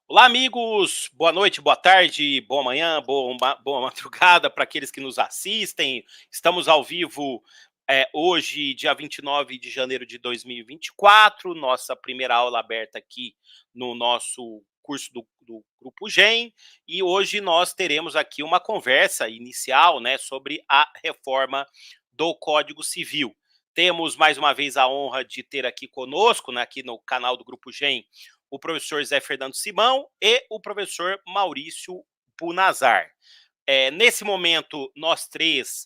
Olá, amigos! Boa noite, boa tarde, boa manhã, boa madrugada para aqueles que nos assistem. Estamos ao vivo hoje, dia 29 de janeiro de 2024, nossa primeira aula aberta aqui no nosso curso do Grupo GEM, e hoje nós teremos aqui uma conversa inicial, né, sobre a reforma do Código Civil. Temos mais uma vez a honra de ter aqui conosco, né, aqui no canal do Grupo GEM, o professor Zé Fernando Simão e o professor Maurício Bunazar. Nesse momento, nós três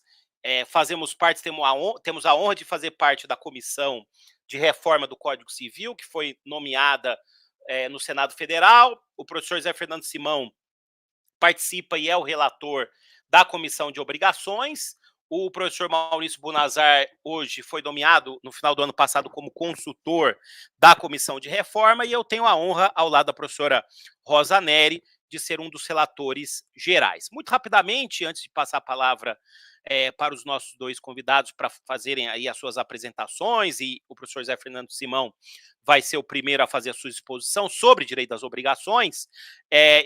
fazemos parte, temos a honra de fazer parte da comissão de reforma do Código Civil, que foi nomeada no Senado Federal. O professor Zé Fernando Simão participa e é o relator da comissão de obrigações. O professor Maurício Bunazar hoje foi nomeado, no final do ano passado, como consultor da comissão de reforma, e eu tenho a honra, ao lado da professora Rosa Neri, de ser um dos relatores gerais. Muito rapidamente, antes de passar a palavra para os nossos dois convidados para fazerem aí as suas apresentações, e o professor Zé Fernando Simão vai ser o primeiro a fazer a sua exposição sobre direito das obrigações,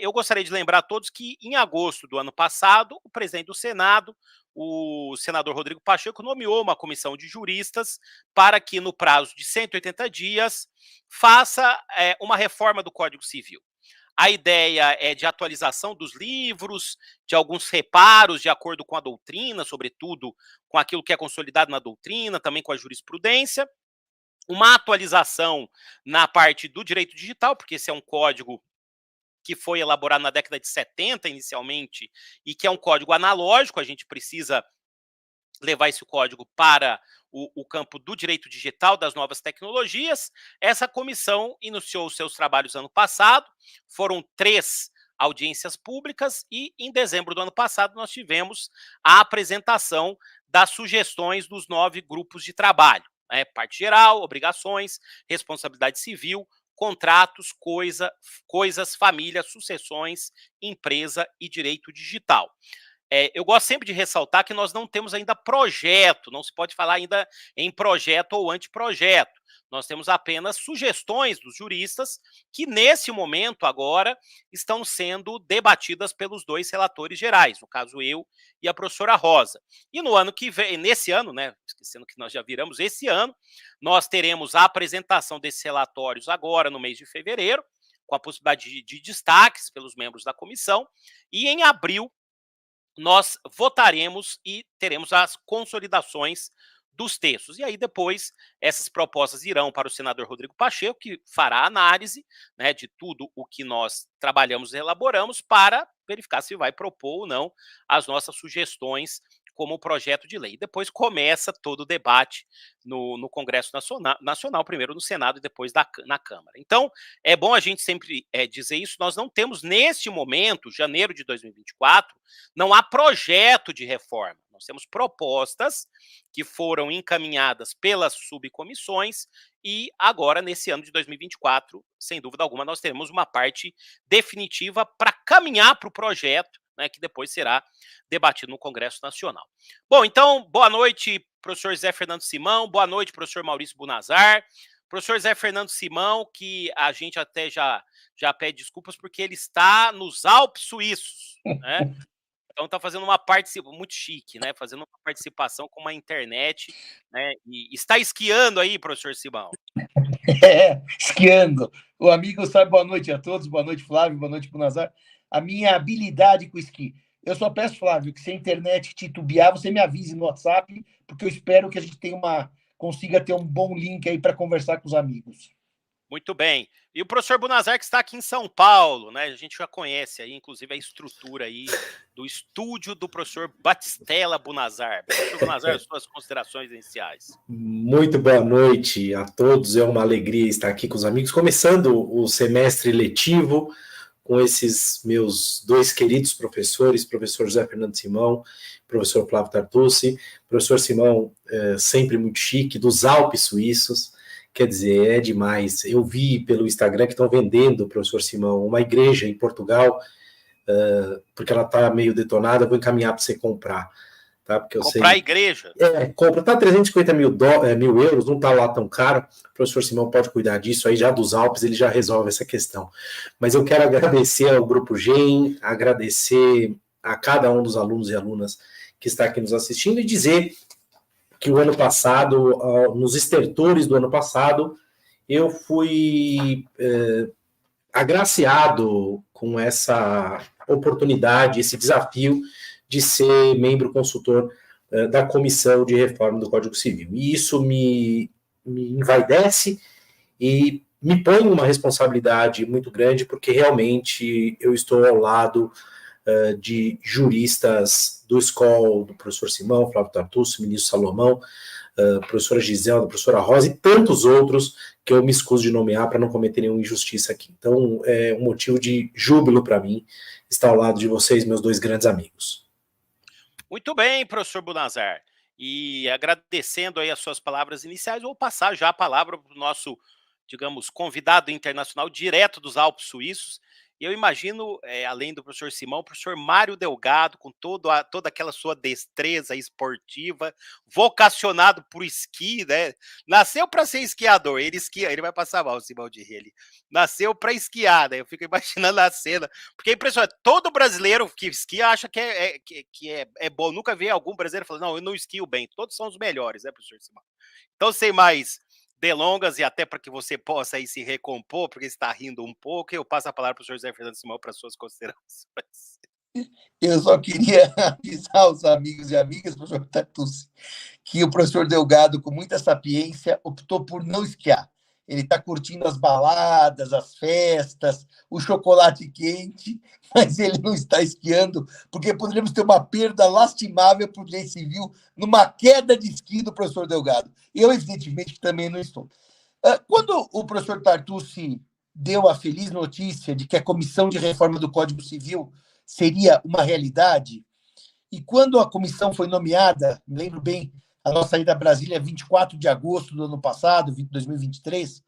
eu gostaria de lembrar a todos que, em agosto do ano passado, o presidente do Senado, o senador Rodrigo Pacheco, nomeou uma comissão de juristas para que, no prazo de 180 dias, faça uma reforma do Código Civil. A ideia é de atualização dos livros, de alguns reparos de acordo com a doutrina, sobretudo com aquilo que é consolidado na doutrina, também com a jurisprudência, uma atualização na parte do direito digital, porque esse é um código que foi elaborado na década de 70 inicialmente, e que é um código analógico, a gente precisa levar esse código para o campo do direito digital, das novas tecnologias. Essa comissão iniciou os seus trabalhos ano passado, foram 3 audiências públicas, e em dezembro do ano passado nós tivemos a apresentação das sugestões dos 9 grupos de trabalho, parte geral, obrigações, responsabilidade civil, contratos, coisas, família, sucessões, empresa e direito digital. Eu gosto sempre de ressaltar que nós não temos ainda projeto, não se pode falar ainda em projeto ou anteprojeto. Nós temos apenas sugestões dos juristas que, nesse momento, agora, estão sendo debatidas pelos 2 relatores gerais, no caso eu e a professora Rosa. E no ano que vem, nesse ano, né, esquecendo que nós já viramos esse ano, nós teremos a apresentação desses relatórios agora, no mês de fevereiro, com a possibilidade de destaques pelos membros da comissão, e em abril nós votaremos e teremos as consolidações dos textos. E aí depois essas propostas irão para o senador Rodrigo Pacheco, que fará a análise, né, de tudo o que nós trabalhamos e elaboramos para verificar se vai propor ou não as nossas sugestões como projeto de lei. Depois começa todo o debate no Congresso Nacional, primeiro no Senado e depois na Câmara. Então, é bom a gente sempre dizer isso. Nós não temos, neste momento, janeiro de 2024, não há projeto de reforma. Nós temos propostas que foram encaminhadas pelas subcomissões, e agora, nesse ano de 2024, sem dúvida alguma, nós teremos uma parte definitiva para caminhar para o projeto, né, que depois será debatido no Congresso Nacional. Bom, então, boa noite, professor Zé Fernando Simão, boa noite, professor Maurício Bunazar. Professor Zé Fernando Simão, que a gente até já pede desculpas porque ele está nos Alpes suíços, né? Então está fazendo uma participação muito chique, né? Fazendo uma participação com uma internet, né? E está esquiando aí, professor Simão. Esquiando. O amigo sabe, boa noite a todos, boa noite, Flávio, boa noite, Bunazar. A minha habilidade com esqui. Eu só peço, Flávio, que se a internet titubear, você me avise no WhatsApp, porque eu espero que a gente consiga ter um bom link aí para conversar com os amigos. Muito bem. E o professor Bunazar, que está aqui em São Paulo, né? A gente já conhece aí, inclusive, a estrutura aí do estúdio do professor Batistella Bunazar. Professor Bunazar, suas considerações iniciais. Muito boa noite a todos. É uma alegria estar aqui com os amigos, começando o semestre letivo com esses meus 2 queridos professores, professor José Fernando Simão, professor Flávio Tartucci. Professor Simão, sempre muito chique, dos Alpes suíços. Quer dizer, é demais. Eu vi pelo Instagram que estão vendendo, professor Simão, uma igreja em Portugal, porque ela está meio detonada, vou encaminhar para você comprar. tá? Porque eu comprar sei... a igreja. Compra, tá 350 mil euros, não tá lá tão caro, o professor Simão pode cuidar disso, aí já dos Alpes ele já resolve essa questão. Mas eu quero agradecer ao Grupo GEM, agradecer a cada um dos alunos e alunas que está aqui nos assistindo e dizer que o ano passado, nos estertores do ano passado, eu fui agraciado com essa oportunidade, esse desafio de ser membro consultor da Comissão de Reforma do Código Civil. E isso me envaidece e me põe uma responsabilidade muito grande, porque realmente eu estou ao lado de juristas do SCOL, do professor Simão, Flávio Tartucci, ministro Salomão, professora Giselda, professora Rosa e tantos outros que eu me escuso de nomear para não cometer nenhuma injustiça aqui. Então, é um motivo de júbilo para mim estar ao lado de vocês, meus dois grandes amigos. Muito bem, professor Bunazar. E agradecendo aí as suas palavras iniciais, vou passar já a palavra para o nosso, digamos, convidado internacional direto dos Alpes Suíços. E eu imagino, além do professor Simão, o professor Mário Delgado, com toda aquela sua destreza esportiva, vocacionado por esqui, né? Nasceu para ser esquiador, ele esquia, ele vai passar mal, o Simão de Rio. Nasceu para esquiar, né? Eu fico imaginando a cena, porque é impressionante, todo brasileiro que esquia acha que é bom. Nunca vi algum brasileiro falando, não, eu não esquio bem, todos são os melhores, né, professor Simão? Então, sem mais delongas, e até para que você possa aí se recompor, porque está rindo um pouco, eu passo a palavra para o senhor José Fernando Simão para suas considerações. Eu só queria avisar os amigos e amigas, professor Tartucci, que o professor Delgado, com muita sapiência, optou por não esquiar. Ele está curtindo as baladas, as festas, o chocolate quente, mas ele não está esquiando, porque poderíamos ter uma perda lastimável para o direito civil numa queda de esqui do professor Delgado. Eu, evidentemente, também não estou. Quando o professor Tartucci deu a feliz notícia de que a Comissão de Reforma do Código Civil seria uma realidade, e quando a comissão foi nomeada, me lembro bem, a nossa ida a Brasília, 24 de agosto do ano passado, 2023,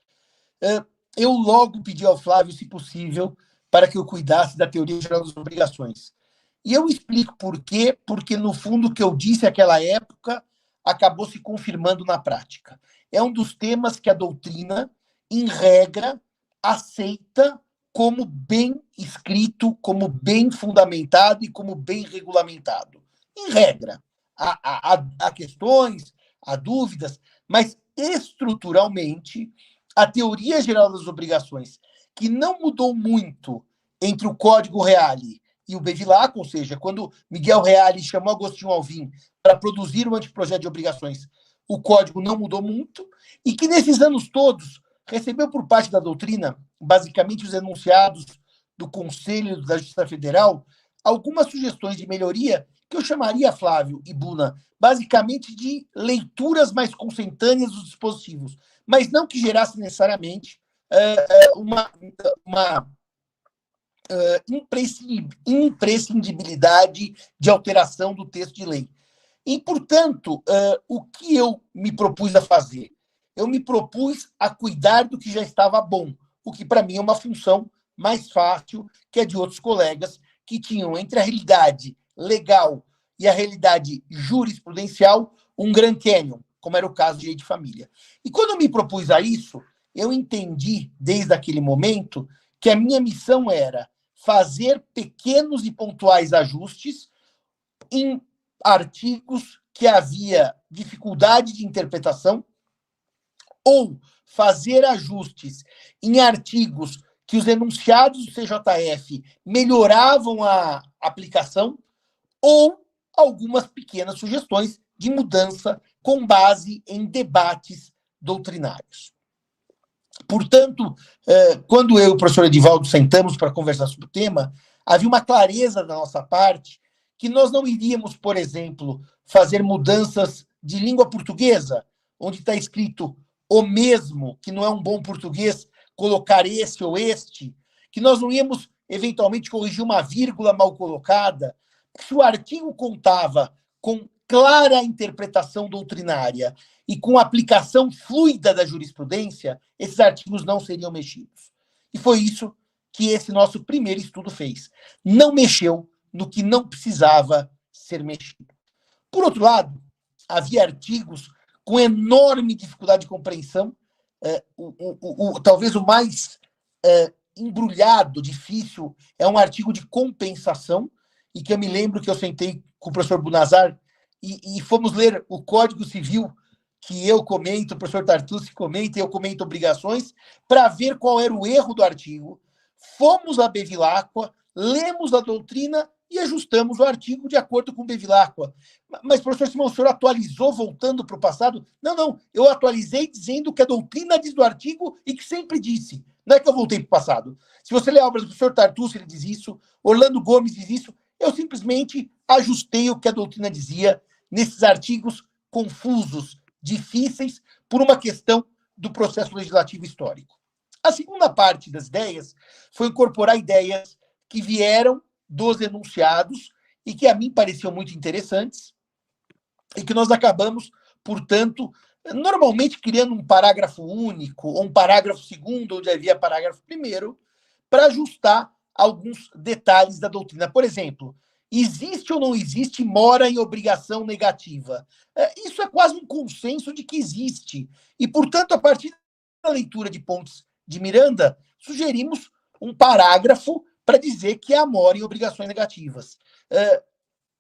eu logo pedi ao Flávio, se possível, para que eu cuidasse da teoria geral das obrigações. E eu explico por quê, porque, no fundo, o que eu disse naquela época acabou se confirmando na prática. É um dos temas que a doutrina, em regra, aceita como bem escrito, como bem fundamentado e como bem regulamentado. Em regra. Há questões, há dúvidas, mas estruturalmente a teoria geral das obrigações, que não mudou muito entre o Código Reale e o Bevilacqua, ou seja, quando Miguel Reale chamou Agostinho Alvim para produzir o anteprojeto de obrigações, o Código não mudou muito, e que nesses anos todos recebeu por parte da doutrina, basicamente os enunciados do Conselho da Justiça Federal, algumas sugestões de melhoria que eu chamaria, Flávio e Buna, basicamente de leituras mais consentâneas dos dispositivos, mas não que gerasse necessariamente uma imprescindibilidade de alteração do texto de lei. E, portanto, o que eu me propus a fazer? Eu me propus a cuidar do que já estava bom, o que para mim é uma função mais fácil que a de outros colegas que tinham entre a realidade legal e a realidade jurisprudencial um Grand Canyon, como era o caso de direito de família. E quando eu me propus a isso, eu entendi, desde aquele momento, que a minha missão era fazer pequenos e pontuais ajustes em artigos que havia dificuldade de interpretação ou fazer ajustes em artigos que os enunciados do CJF melhoravam a aplicação ou algumas pequenas sugestões de mudança com base em debates doutrinários. Portanto, quando eu e o professor Edivaldo sentamos para conversar sobre o tema, havia uma clareza da nossa parte que nós não iríamos, por exemplo, fazer mudanças de língua portuguesa, onde está escrito o mesmo, que não é um bom português, colocar esse ou este, que nós não íamos, eventualmente, corrigir uma vírgula mal colocada. Se o artigo contava com clara interpretação doutrinária e com aplicação fluida da jurisprudência, esses artigos não seriam mexidos. E foi isso que esse nosso primeiro estudo fez. Não mexeu no que não precisava ser mexido. Por outro lado, havia artigos com enorme dificuldade de compreensão, talvez o mais embrulhado, difícil, é um artigo de compensação, e que eu me lembro que eu sentei com o professor Bunazar e fomos ler o Código Civil, que eu comento, o professor Tartucci comenta, e eu comento obrigações, para ver qual era o erro do artigo. Fomos a Bevilacqua, lemos a doutrina e ajustamos o artigo de acordo com Bevilacqua. Mas, professor Simão, o senhor atualizou voltando para o passado? Não, eu atualizei dizendo que a doutrina diz do artigo e que sempre disse. Não é que eu voltei para o passado. Se você ler a obra do professor Tartucci, ele diz isso, Orlando Gomes diz isso, eu simplesmente ajustei o que a doutrina dizia nesses artigos confusos, difíceis, por uma questão do processo legislativo histórico. A segunda parte das ideias foi incorporar ideias que vieram dos enunciados e que a mim pareciam muito interessantes e que nós acabamos, portanto, normalmente criando um parágrafo único ou um parágrafo segundo, onde havia parágrafo primeiro, para ajustar alguns detalhes da doutrina. Por exemplo, existe ou não existe mora em obrigação negativa? Isso é quase um consenso de que existe. E, portanto, a partir da leitura de Pontes de Miranda, sugerimos um parágrafo para dizer que há mora em obrigações negativas.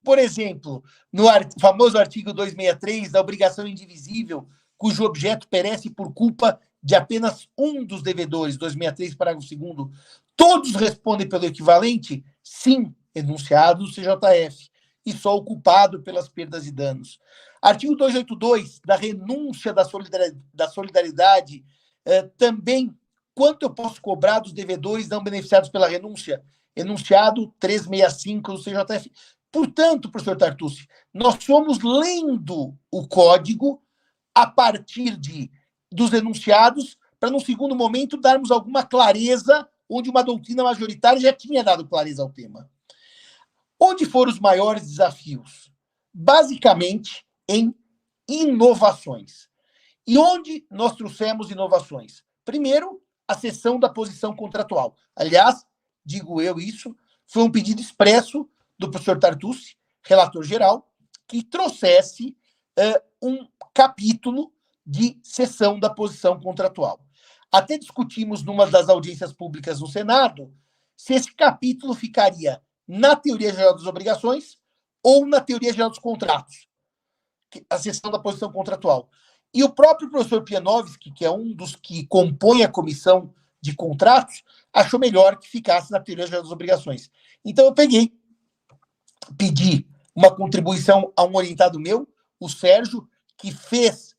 Por exemplo, no famoso artigo 263 da obrigação indivisível, cujo objeto perece por culpa de apenas um dos devedores, 263, parágrafo 2º, todos respondem pelo equivalente? Sim, enunciado do CJF, e só o culpado pelas perdas e danos. Artigo 282, da renúncia da solidariedade, também, quanto eu posso cobrar dos devedores não beneficiados pela renúncia? Enunciado 365 do CJF. Portanto, professor Tartucci, nós fomos lendo o código a partir dos enunciados, para, num segundo momento, darmos alguma clareza, onde uma doutrina majoritária já tinha dado clareza ao tema. Onde foram os maiores desafios? Basicamente, em inovações. E onde nós trouxemos inovações? Primeiro, a cessão da posição contratual. Aliás, digo eu isso, foi um pedido expresso do professor Tartucci, relator geral, que trouxesse um capítulo de cessão da posição contratual. Até discutimos numa das audiências públicas no Senado se esse capítulo ficaria na teoria geral das obrigações ou na teoria geral dos contratos, a cessão da posição contratual. E o próprio professor Pianovski, que é um dos que compõe a comissão de contratos, achou melhor que ficasse na teoria geral das obrigações. Então eu pedi uma contribuição a um orientado meu, o Sérgio, que fez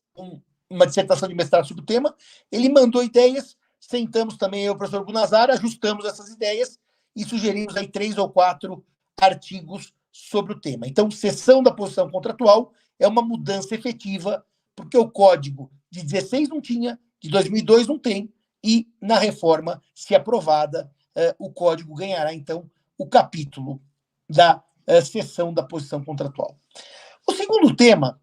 uma dissertação de mestrado sobre o tema. Ele mandou ideias, sentamos também eu e o professor Bunazar, ajustamos essas ideias e sugerimos aí 3 ou 4 artigos sobre o tema. Então, cessão da posição contratual é uma mudança efetiva, porque o código de 16 não tinha, de 2002 não tem, e na reforma, se aprovada, o código ganhará, então, o capítulo da cessão da posição contratual. O segundo tema,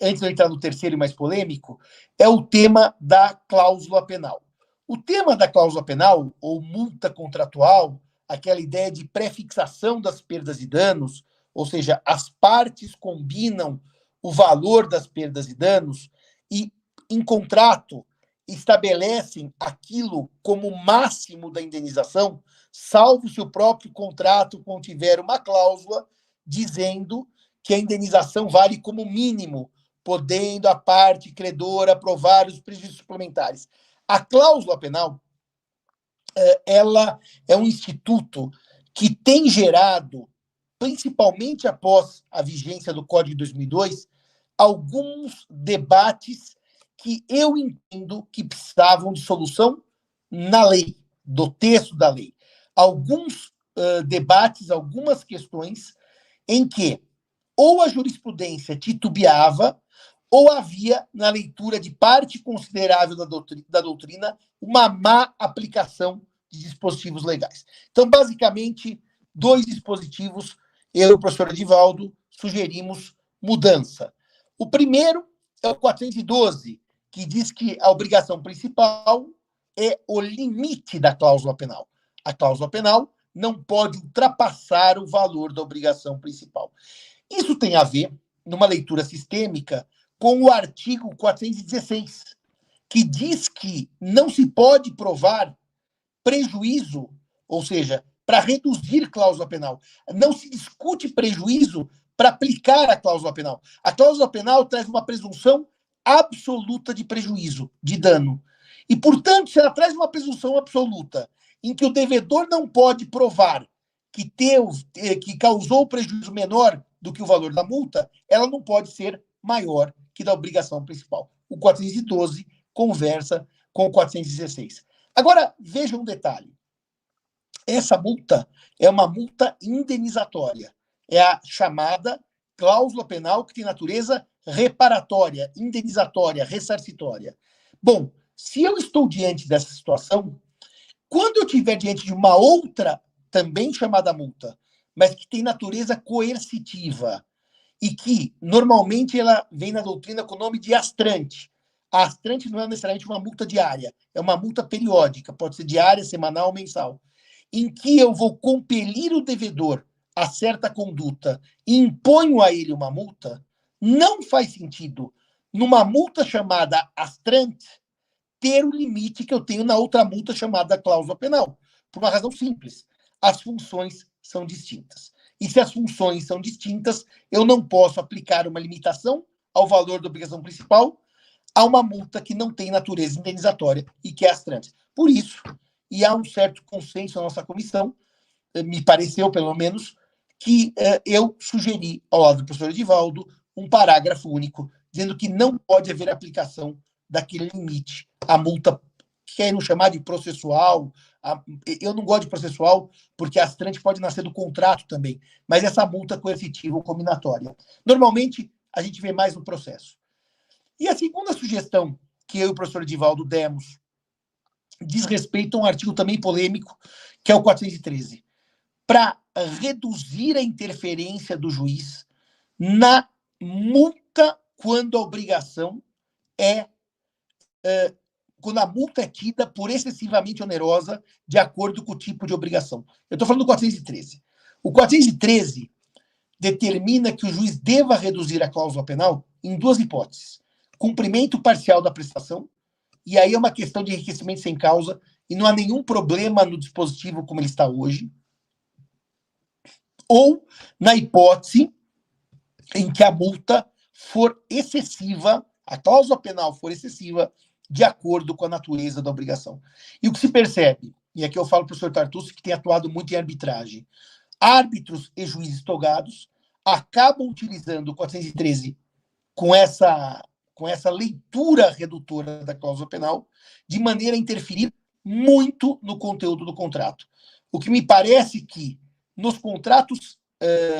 antes de eu entrar no terceiro e mais polêmico, é o tema da cláusula penal. O tema da cláusula penal, ou multa contratual, aquela ideia de prefixação das perdas e danos, ou seja, as partes combinam o valor das perdas e danos e, em contrato, estabelecem aquilo como máximo da indenização, salvo se o próprio contrato contiver uma cláusula dizendo que a indenização vale como mínimo, podendo a parte credora provar os prejuízos suplementares. A cláusula penal, ela é um instituto que tem gerado, principalmente após a vigência do Código de 2002, alguns debates que eu entendo que precisavam de solução na lei, do texto da lei. Alguns debates, algumas questões em que ou a jurisprudência titubeava ou havia, na leitura de parte considerável da doutrina, uma má aplicação de dispositivos legais. Então, basicamente, 2 dispositivos, eu e o professor Edivaldo sugerimos mudança. O primeiro é o 412, que diz que a obrigação principal é o limite da cláusula penal. A cláusula penal não pode ultrapassar o valor da obrigação principal. Isso tem a ver numa leitura sistêmica, com o artigo 416, que diz que não se pode provar prejuízo, ou seja, para reduzir cláusula penal. Não se discute prejuízo para aplicar a cláusula penal. A cláusula penal traz uma presunção absoluta de prejuízo, de dano. E, portanto, se ela traz uma presunção absoluta em que o devedor não pode provar que causou prejuízo menor do que o valor da multa, ela não pode ser maior que da obrigação principal. O 412 conversa com o 416. Agora, veja um detalhe. Essa multa é uma multa indenizatória. É a chamada cláusula penal que tem natureza reparatória, indenizatória, ressarcitória. Bom, se eu estou diante dessa situação, quando eu estiver diante de uma outra, também chamada multa, mas que tem natureza coercitiva, e que, normalmente, ela vem na doutrina com o nome de astrante. A astrante não é necessariamente uma multa diária, é uma multa periódica, pode ser diária, semanal ou mensal, em que eu vou compelir o devedor a certa conduta e imponho a ele uma multa, não faz sentido, numa multa chamada astrante, ter o limite que eu tenho na outra multa chamada cláusula penal. Por uma razão simples. As funções são distintas. E se as funções são distintas, eu não posso aplicar uma limitação ao valor da obrigação principal a uma multa que não tem natureza indenizatória e que é astrante. Por isso, e há um certo consenso na nossa comissão, me pareceu, pelo menos, que eu sugeri, ao lado do professor Edivaldo, um parágrafo único, dizendo que não pode haver aplicação daquele limite. A multa, querem chamar de processual, eu não gosto de processual, porque a astrante pode nascer do contrato também, mas essa multa coercitiva ou combinatória. Normalmente, a gente vê mais no processo. E a segunda sugestão que eu e o professor Edivaldo demos diz respeito a um artigo também polêmico, que é o 413, para reduzir a interferência do juiz na multa quando a obrigação quando a multa é tida por excessivamente onerosa de acordo com o tipo de obrigação. Eu estou falando do 413. O 413 determina que o juiz deva reduzir a cláusula penal em duas hipóteses. Cumprimento parcial da prestação, e aí é uma questão de enriquecimento sem causa, e não há nenhum problema no dispositivo como ele está hoje, ou na hipótese em que a multa for excessiva, a cláusula penal for excessiva, de acordo com a natureza da obrigação. E o que se percebe, e aqui eu falo para o professor Tartucci, que tem atuado muito em arbitragem, árbitros e juízes togados acabam utilizando o 413 com essa leitura redutora da cláusula penal, de maneira a interferir muito no conteúdo do contrato. O que me parece que, nos contratos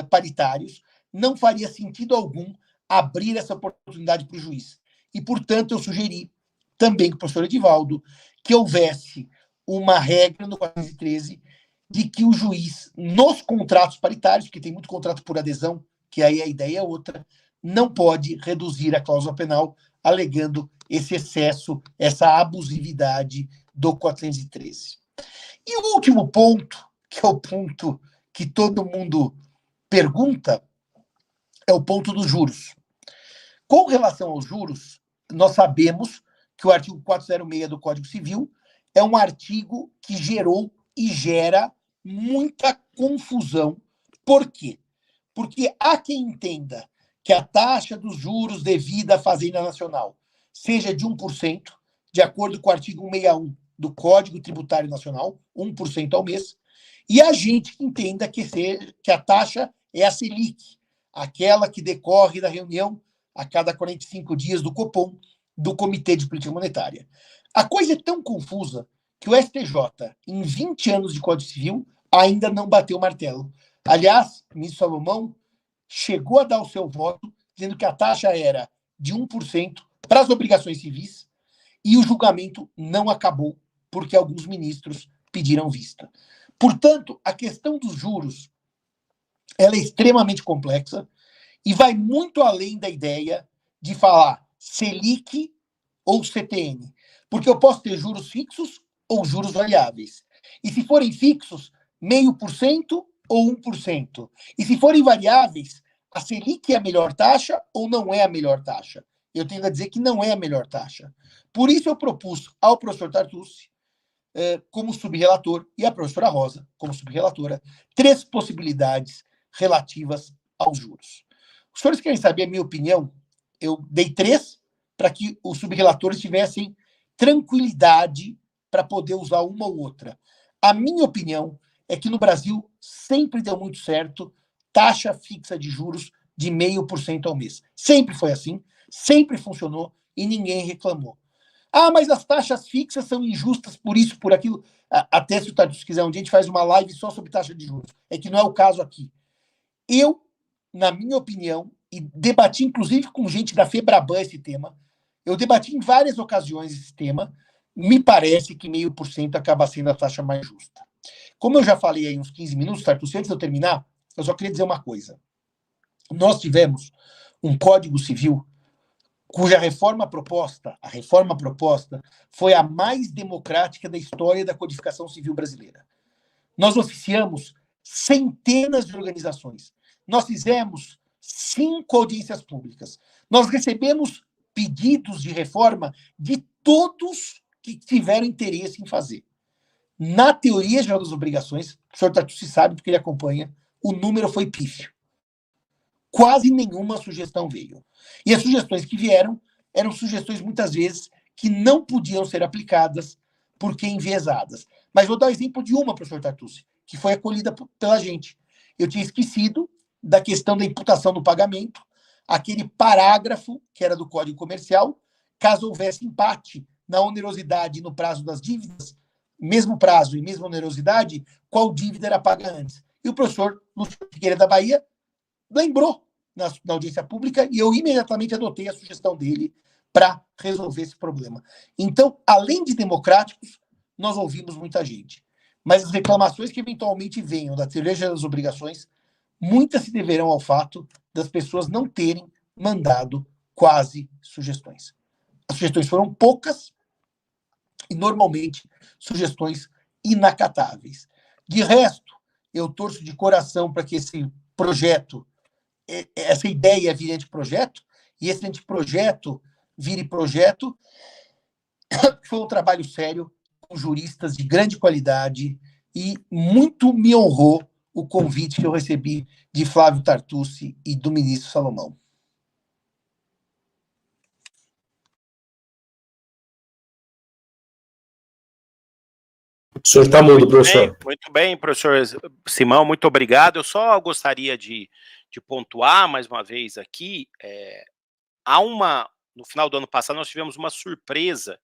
paritários, não faria sentido algum abrir essa oportunidade para o juiz. E, portanto, eu sugeri também com o professor Edivaldo que houvesse uma regra no 413 de que o juiz, nos contratos paritários, porque tem muito contrato por adesão, que aí a ideia é outra, não pode reduzir a cláusula penal alegando esse excesso, essa abusividade do 413. E o último ponto, que é o ponto que todo mundo pergunta, é o ponto dos juros. Com relação aos juros, nós sabemos que o artigo 406 do Código Civil é um artigo que gerou e gera muita confusão. Por quê? Porque há quem entenda que a taxa dos juros devida à Fazenda Nacional seja de 1%, de acordo com o artigo 161 do Código Tributário Nacional, 1% ao mês, e a gente que entenda que a taxa é a Selic, aquela que decorre da reunião a cada 45 dias do Copom, do Comitê de Política Monetária. A coisa é tão confusa que o STJ, em 20 anos de Código Civil, ainda não bateu o martelo. Aliás, o ministro Salomão chegou a dar o seu voto, dizendo que a taxa era de 1% para as obrigações civis, e o julgamento não acabou, porque alguns ministros pediram vista. Portanto, a questão dos juros ela é extremamente complexa e vai muito além da ideia de falar Selic ou CTN, porque eu posso ter juros fixos ou juros variáveis. E se forem fixos, 0,5% ou 1%. E se forem variáveis, a Selic é a melhor taxa ou não é a melhor taxa? Eu tendo a dizer que não é a melhor taxa. Por isso eu propus ao professor Tartucci, como subrelator, e a professora Rosa, como subrelatora, 3 possibilidades relativas aos juros. Os senhores querem saber a minha opinião? Eu dei 3 para que os subrelatores tivessem tranquilidade para poder usar uma ou outra. A minha opinião é que no Brasil sempre deu muito certo taxa fixa de juros de 0,5% ao mês. Sempre foi assim, sempre funcionou e ninguém reclamou. Ah, mas as taxas fixas são injustas por isso, por aquilo. Até se o Tartucci quiser, um dia a gente faz uma live só sobre taxa de juros. É que não é o caso aqui. Eu, na minha opinião, e debati inclusive com gente da Febraban esse tema, eu debati em várias ocasiões esse tema, me parece que 0,5% acaba sendo a taxa mais justa. Como eu já falei aí uns 15 minutos, Tartucci, antes de eu terminar, eu só queria dizer uma coisa. Nós tivemos um Código Civil cuja reforma proposta, a reforma proposta, foi a mais democrática da história da codificação civil brasileira. Nós oficiamos centenas de organizações. Nós fizemos 5 audiências públicas. Nós recebemos pedidos de reforma de todos que tiveram interesse em fazer. Na teoria geral das obrigações, o senhor Tartucci sabe, porque ele acompanha, o número foi pífio. Quase nenhuma sugestão veio. E as sugestões que vieram eram sugestões, muitas vezes, que não podiam ser aplicadas porque enviesadas. Mas vou dar o exemplo de uma, professor Tartucci, que foi acolhida pela gente. Eu tinha esquecido da questão da imputação do pagamento, aquele parágrafo que era do Código Comercial, caso houvesse empate na onerosidade e no prazo das dívidas, mesmo prazo e mesma onerosidade, qual dívida era paga antes. E o professor Lúcio Figueiredo da Bahia lembrou na audiência pública e eu imediatamente adotei a sugestão dele para resolver esse problema. Então, além de democráticos, nós ouvimos muita gente. Mas as reclamações que eventualmente venham da teoria das obrigações, muitas se deverão ao fato das pessoas não terem mandado quase sugestões. As sugestões foram poucas e, normalmente, sugestões inacatáveis. De resto, eu torço de coração para que esse projeto, essa ideia vire anteprojeto, e esse anteprojeto vire projeto. Foi um trabalho sério, com juristas de grande qualidade, e muito me honrou o convite que eu recebi de Flávio Tartucci e do ministro Salomão. O senhor está mudo, professor. Muito bem, professor Simão, muito obrigado. Eu só gostaria de pontuar mais uma vez aqui, no final do ano passado nós tivemos uma surpresa,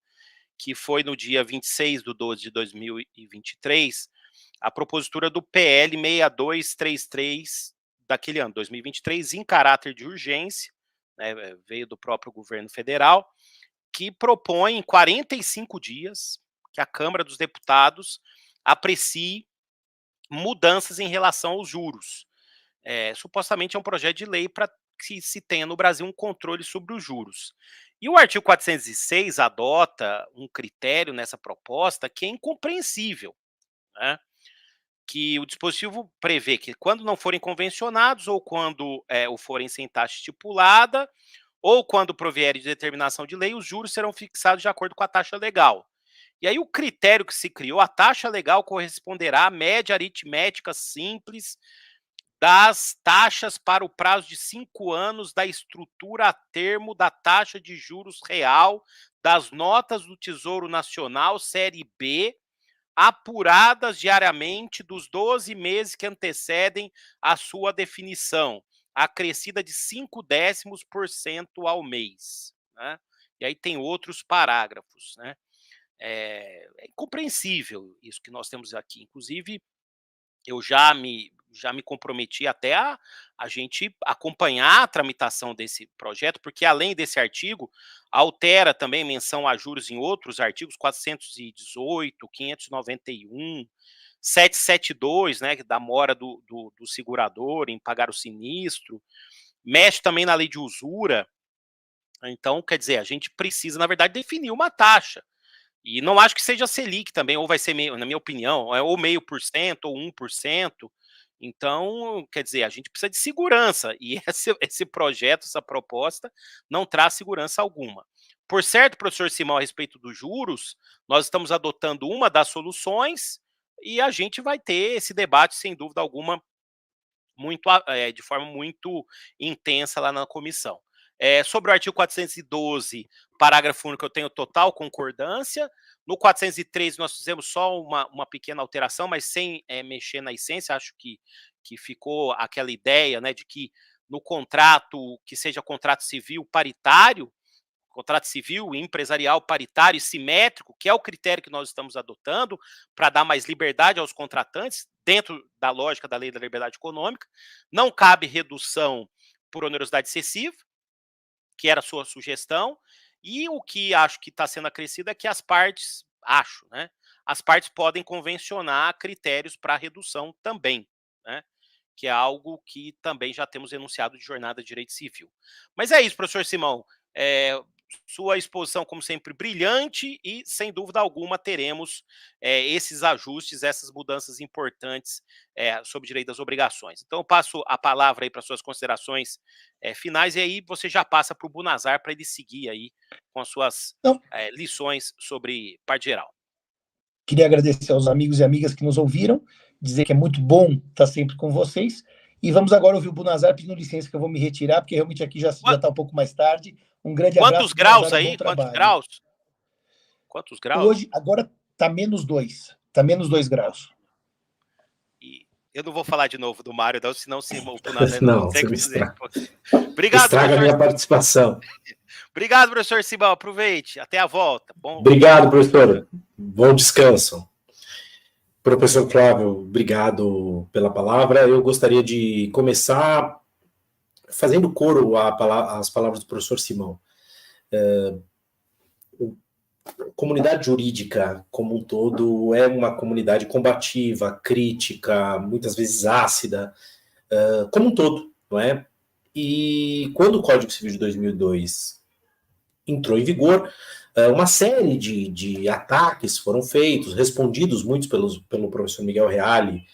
que foi no dia 26/12/2023, a propositura do PL 6233 daquele ano, 2023, em caráter de urgência, né, veio do próprio governo federal, que propõe em 45 dias que a Câmara dos Deputados aprecie mudanças em relação aos juros. Supostamente é um projeto de lei para que se tenha no Brasil um controle sobre os juros. E o artigo 406 adota um critério nessa proposta que é incompreensível, né? Que o dispositivo prevê que quando não forem convencionados ou quando o forem sem taxa estipulada ou quando provier de determinação de lei, os juros serão fixados de acordo com a taxa legal. E aí o critério que se criou, a taxa legal corresponderá à média aritmética simples das taxas para o prazo de 5 anos da estrutura a termo da taxa de juros real das notas do Tesouro Nacional, série B, apuradas diariamente dos 12 meses que antecedem a sua definição, acrescida de 0,5% ao mês, né? E aí tem outros parágrafos, né? É incompreensível isso que nós temos aqui. Inclusive, eu já me comprometi até a gente acompanhar a tramitação desse projeto, porque além desse artigo, altera também menção a juros em outros artigos, 418, 591, 772, né, da mora do segurador em pagar o sinistro, mexe também na lei de usura. Então, quer dizer, a gente precisa, na verdade, definir uma taxa. E não acho que seja Selic também, ou vai ser, na minha opinião, ou 0,5% ou 1%. Então, quer dizer, a gente precisa de segurança, e esse projeto, essa proposta, não traz segurança alguma. Por certo, professor Simão, a respeito dos juros, nós estamos adotando uma das soluções e a gente vai ter esse debate, sem dúvida alguma, de forma muito intensa lá na comissão. Sobre o artigo 412, parágrafo único, eu tenho total concordância. No 413, nós fizemos só uma pequena alteração, mas sem mexer na essência. Acho que ficou aquela ideia, né, de que no contrato, que seja contrato civil paritário, contrato civil e empresarial paritário e simétrico, que é o critério que nós estamos adotando para dar mais liberdade aos contratantes, dentro da lógica da lei da liberdade econômica. Não cabe redução por onerosidade excessiva, que era a sua sugestão, e o que acho que está sendo acrescido é que as partes, as partes podem convencionar critérios para redução também, né? Que é algo que também já temos enunciado de jornada de direito civil. Mas é isso, professor Simão. Sua exposição, como sempre, brilhante, e, sem dúvida alguma, teremos esses ajustes, essas mudanças importantes sobre direito das obrigações. Então, eu passo a palavra aí para suas considerações finais, e aí você já passa para o Bunazar para ele seguir aí com as suas lições sobre parte geral. Queria agradecer aos amigos e amigas que nos ouviram, dizer que é muito bom estar sempre com vocês, e vamos agora ouvir o Bunazar pedindo licença, que eu vou me retirar, porque realmente aqui já está um pouco mais tarde. Um grande abraço. Quantos graus aí? Quantos graus? Hoje, agora está -2. Está -2 graus. E eu não vou falar de novo do Mário, não, senão o Bunazar não consegue fazer. Obrigado, estraga a minha participação. Obrigado, professor Simão. Aproveite. Até a volta. Obrigado, professora. Bom descanso. Professor Flávio, obrigado pela palavra. Eu gostaria de começar fazendo coro às palavras do professor Simão. A comunidade jurídica como um todo é uma comunidade combativa, crítica, muitas vezes ácida, como um todo, não é? E quando o Código Civil de 2002 entrou em vigor, uma série de ataques foram feitos, respondidos muitos pelo professor Miguel Reale,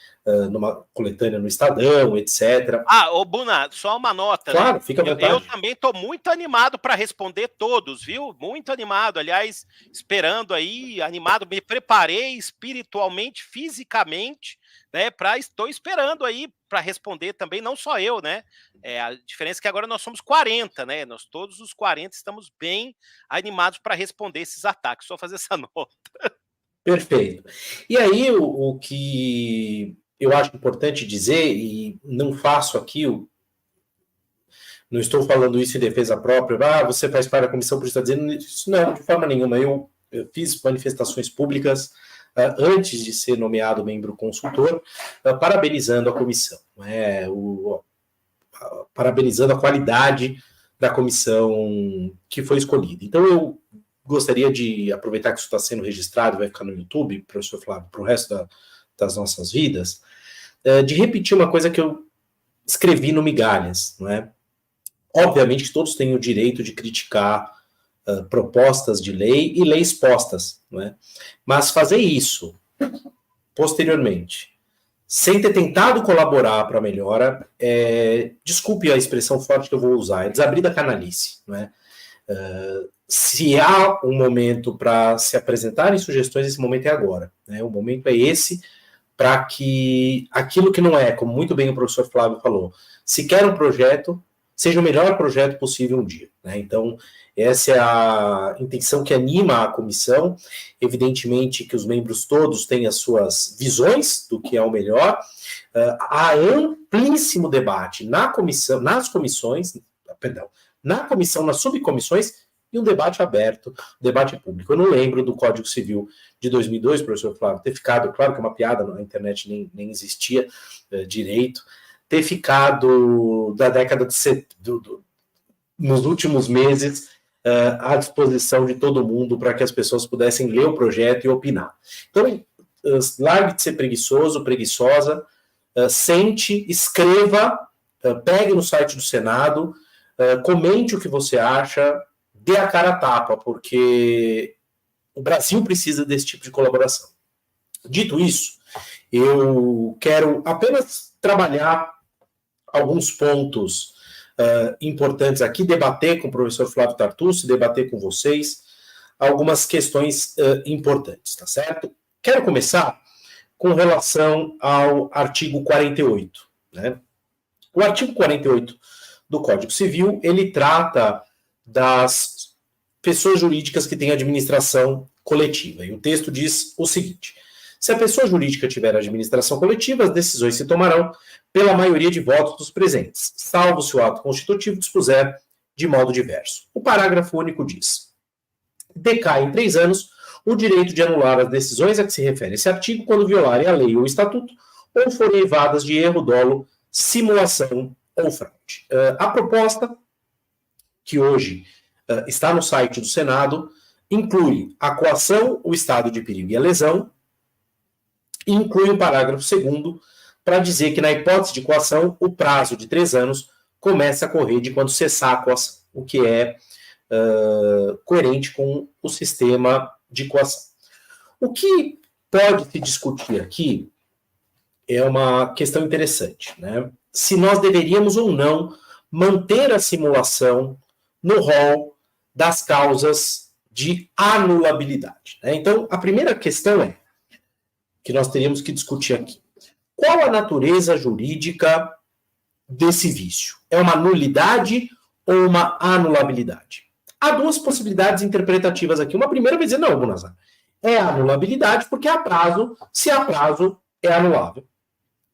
numa coletânea no Estadão, etc. Ô Buna, só uma nota. Claro, né? Fica à vontade. Eu também estou muito animado para responder todos, viu? Muito animado, aliás, esperando aí, animado, me preparei espiritualmente, fisicamente, né? Estou esperando aí para responder também, não só eu, né? A diferença é que agora nós somos 40, né? Nós todos os 40 estamos bem animados para responder esses ataques. Só fazer essa nota. Perfeito. E aí, o que eu acho importante dizer, e não faço aqui, não estou falando isso em defesa própria, você faz parte da comissão, por isso está dizendo isso, não, de forma nenhuma. Eu fiz manifestações públicas antes de ser nomeado membro consultor, parabenizando a comissão, parabenizando a qualidade da comissão que foi escolhida. Então, eu gostaria de aproveitar que isso está sendo registrado, vai ficar no YouTube, professor Flávio, para o resto das nossas vidas, de repetir uma coisa que eu escrevi no Migalhas, não é? Obviamente que todos têm o direito de criticar propostas de lei e leis postas, não é? Mas fazer isso, posteriormente, sem ter tentado colaborar para a melhora, desculpe a expressão forte que eu vou usar, é desabrir da canalice, não é? Se há um momento para se apresentarem sugestões, esse momento é agora, né? O momento é esse, para que aquilo que não é, como muito bem o professor Flávio falou, se quer um projeto, seja o melhor projeto possível um dia, né? Então, essa é a intenção que anima a comissão. Evidentemente que os membros todos têm as suas visões do que é o melhor. Há amplíssimo debate na comissão, nas subcomissões, e um debate aberto, debate público. Eu não lembro do Código Civil de 2002, professor Flávio, ter ficado, claro que é uma piada, na internet nem existia direito, ter ficado da década nos últimos meses à disposição de todo mundo para que as pessoas pudessem ler o projeto e opinar. Então, largue de ser preguiçoso, preguiçosa, sente, escreva, pegue no site do Senado, comente o que você acha, dê a cara a tapa, porque o Brasil precisa desse tipo de colaboração. Dito isso, eu quero apenas trabalhar alguns pontos importantes aqui, debater com o professor Flávio Tartucci, debater com vocês algumas questões importantes, tá certo? Quero começar com relação ao artigo 48, né? O artigo 48 do Código Civil, ele trata das pessoas jurídicas que têm administração coletiva, e o texto diz o seguinte: se a pessoa jurídica tiver administração coletiva, as decisões se tomarão pela maioria de votos dos presentes, salvo se o ato constitutivo dispuser de modo diverso. O parágrafo único diz: decai em 3 anos o direito de anular as decisões a que se refere esse artigo quando violarem a lei ou o estatuto ou forem evadas de erro, dolo, simulação ou fraude. A proposta, que hoje está no site do Senado, inclui a coação, o estado de perigo e a lesão, e inclui o parágrafo 2º para dizer que, na hipótese de coação, o prazo de 3 anos começa a correr de quando cessar a coação, o que é coerente com o sistema de coação. O que pode se discutir aqui é uma questão interessante, né? Se nós deveríamos ou não manter a simulação no rol das causas de anulabilidade, né? Então, a primeira questão que nós teríamos que discutir aqui: qual a natureza jurídica desse vício? É uma nulidade ou uma anulabilidade? Há 2 possibilidades interpretativas aqui. Uma primeira vai dizer: não, Bunazar, é anulabilidade porque há prazo, se há prazo, é anulável.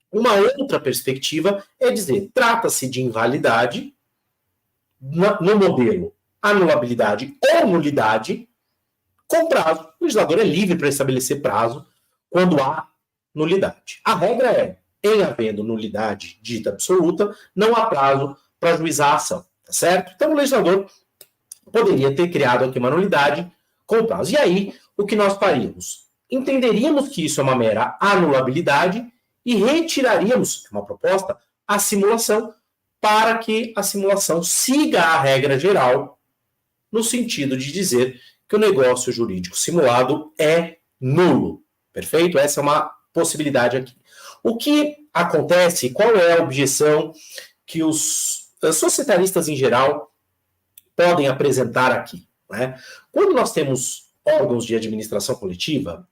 Uma outra perspectiva é dizer: trata-se de invalidade no modelo anulabilidade ou nulidade com prazo. O legislador é livre para estabelecer prazo quando há nulidade. A regra é: em havendo nulidade dita absoluta, não há prazo para ajuizar a ação, tá certo? Então o legislador poderia ter criado aqui uma nulidade com prazo. E aí, o que nós faríamos? Entenderíamos que isso é uma mera anulabilidade e retiraríamos, uma proposta, a simulação, para que a simulação siga a regra geral, no sentido de dizer que o negócio jurídico simulado é nulo. Perfeito? Essa é uma possibilidade aqui. O que acontece, qual é a objeção que os societaristas em geral podem apresentar aqui, né? Quando nós temos órgãos de administração coletiva,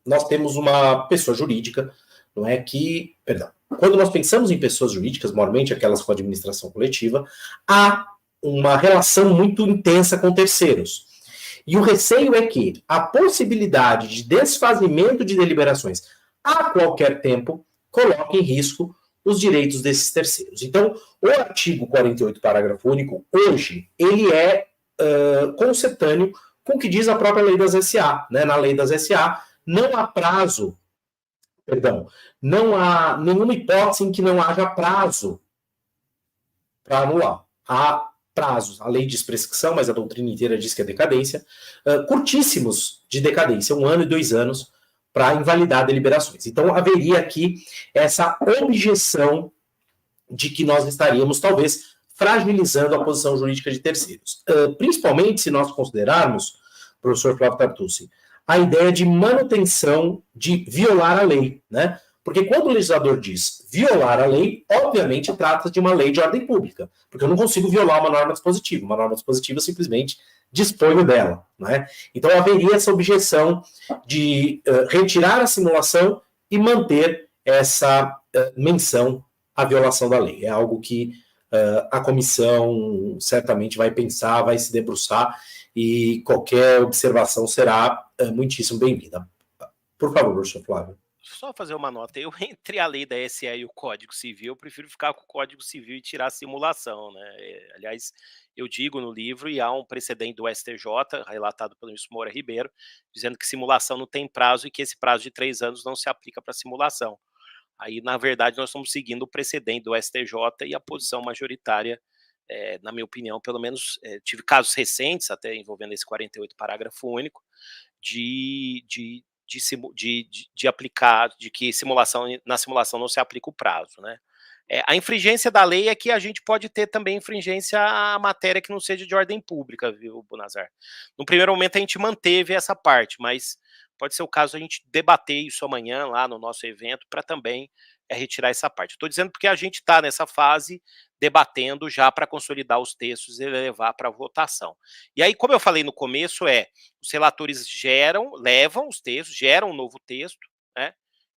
nós temos uma pessoa jurídica, não é que, perdão, quando nós pensamos em pessoas jurídicas, normalmente aquelas com administração coletiva, há uma relação muito intensa com terceiros. E o receio é que a possibilidade de desfazimento de deliberações a qualquer tempo coloque em risco os direitos desses terceiros. Então, o artigo 48, parágrafo único, hoje, ele é concetâneo com o que diz a própria lei das SA. Né? Na lei das SA, não há prazo, não há nenhuma hipótese em que não haja prazo para anular. Há prazos, a lei diz prescrição, mas a doutrina inteira diz que é decadência, curtíssimos de decadência, 1 ano e 2 anos, para invalidar deliberações. Então, haveria aqui essa objeção de que nós estaríamos, talvez, fragilizando a posição jurídica de terceiros. Principalmente se nós considerarmos, professor Flávio Tartucci, a ideia de manutenção de violar a lei, né? Porque quando o legislador diz violar a lei, obviamente trata de uma lei de ordem pública, porque eu não consigo violar uma norma dispositiva. Uma norma dispositiva simplesmente disponho dela, né? Então haveria essa objeção de retirar a simulação e manter essa menção à violação da lei. É algo que a comissão certamente vai pensar, vai se debruçar, e qualquer observação será muitíssimo bem-vinda. Por favor, professor Flávio. Só fazer uma nota, eu entre a lei da SE e o Código Civil, eu prefiro ficar com o Código Civil e tirar a simulação, né? Aliás, eu digo no livro, e há um precedente do STJ, relatado pelo ministro Moura Ribeiro, dizendo que simulação não tem prazo e que esse prazo de 3 anos não se aplica para simulação. Aí, na verdade, nós estamos seguindo o precedente do STJ e a posição majoritária, na minha opinião, pelo menos, tive casos recentes, até envolvendo esse 48 parágrafo único, de aplicar, de que na simulação não se aplica o prazo, né? A infringência da lei é que a gente pode ter também infringência à matéria que não seja de ordem pública, viu, Bunazar? No primeiro momento a gente manteve essa parte, mas pode ser o caso a gente debater isso amanhã lá no nosso evento para também é retirar essa parte. Estou dizendo porque a gente está nessa fase debatendo já para consolidar os textos e levar para votação. E aí, como eu falei no começo, os relatores levam os textos, geram um novo texto, né?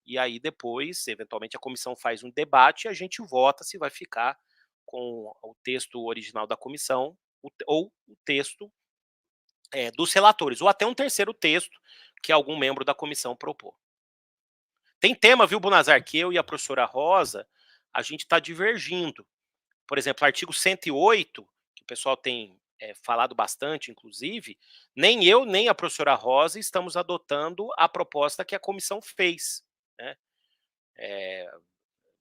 E aí depois, eventualmente, a comissão faz um debate e a gente vota se vai ficar com o texto original da comissão ou o texto dos relatores, ou até um terceiro texto que algum membro da comissão propor. Tem tema, viu, Bonazar, que eu e a professora Rosa, a gente está divergindo. Por exemplo, o artigo 108, que o pessoal tem falado bastante, inclusive, nem eu, nem a professora Rosa estamos adotando a proposta que a comissão fez, né?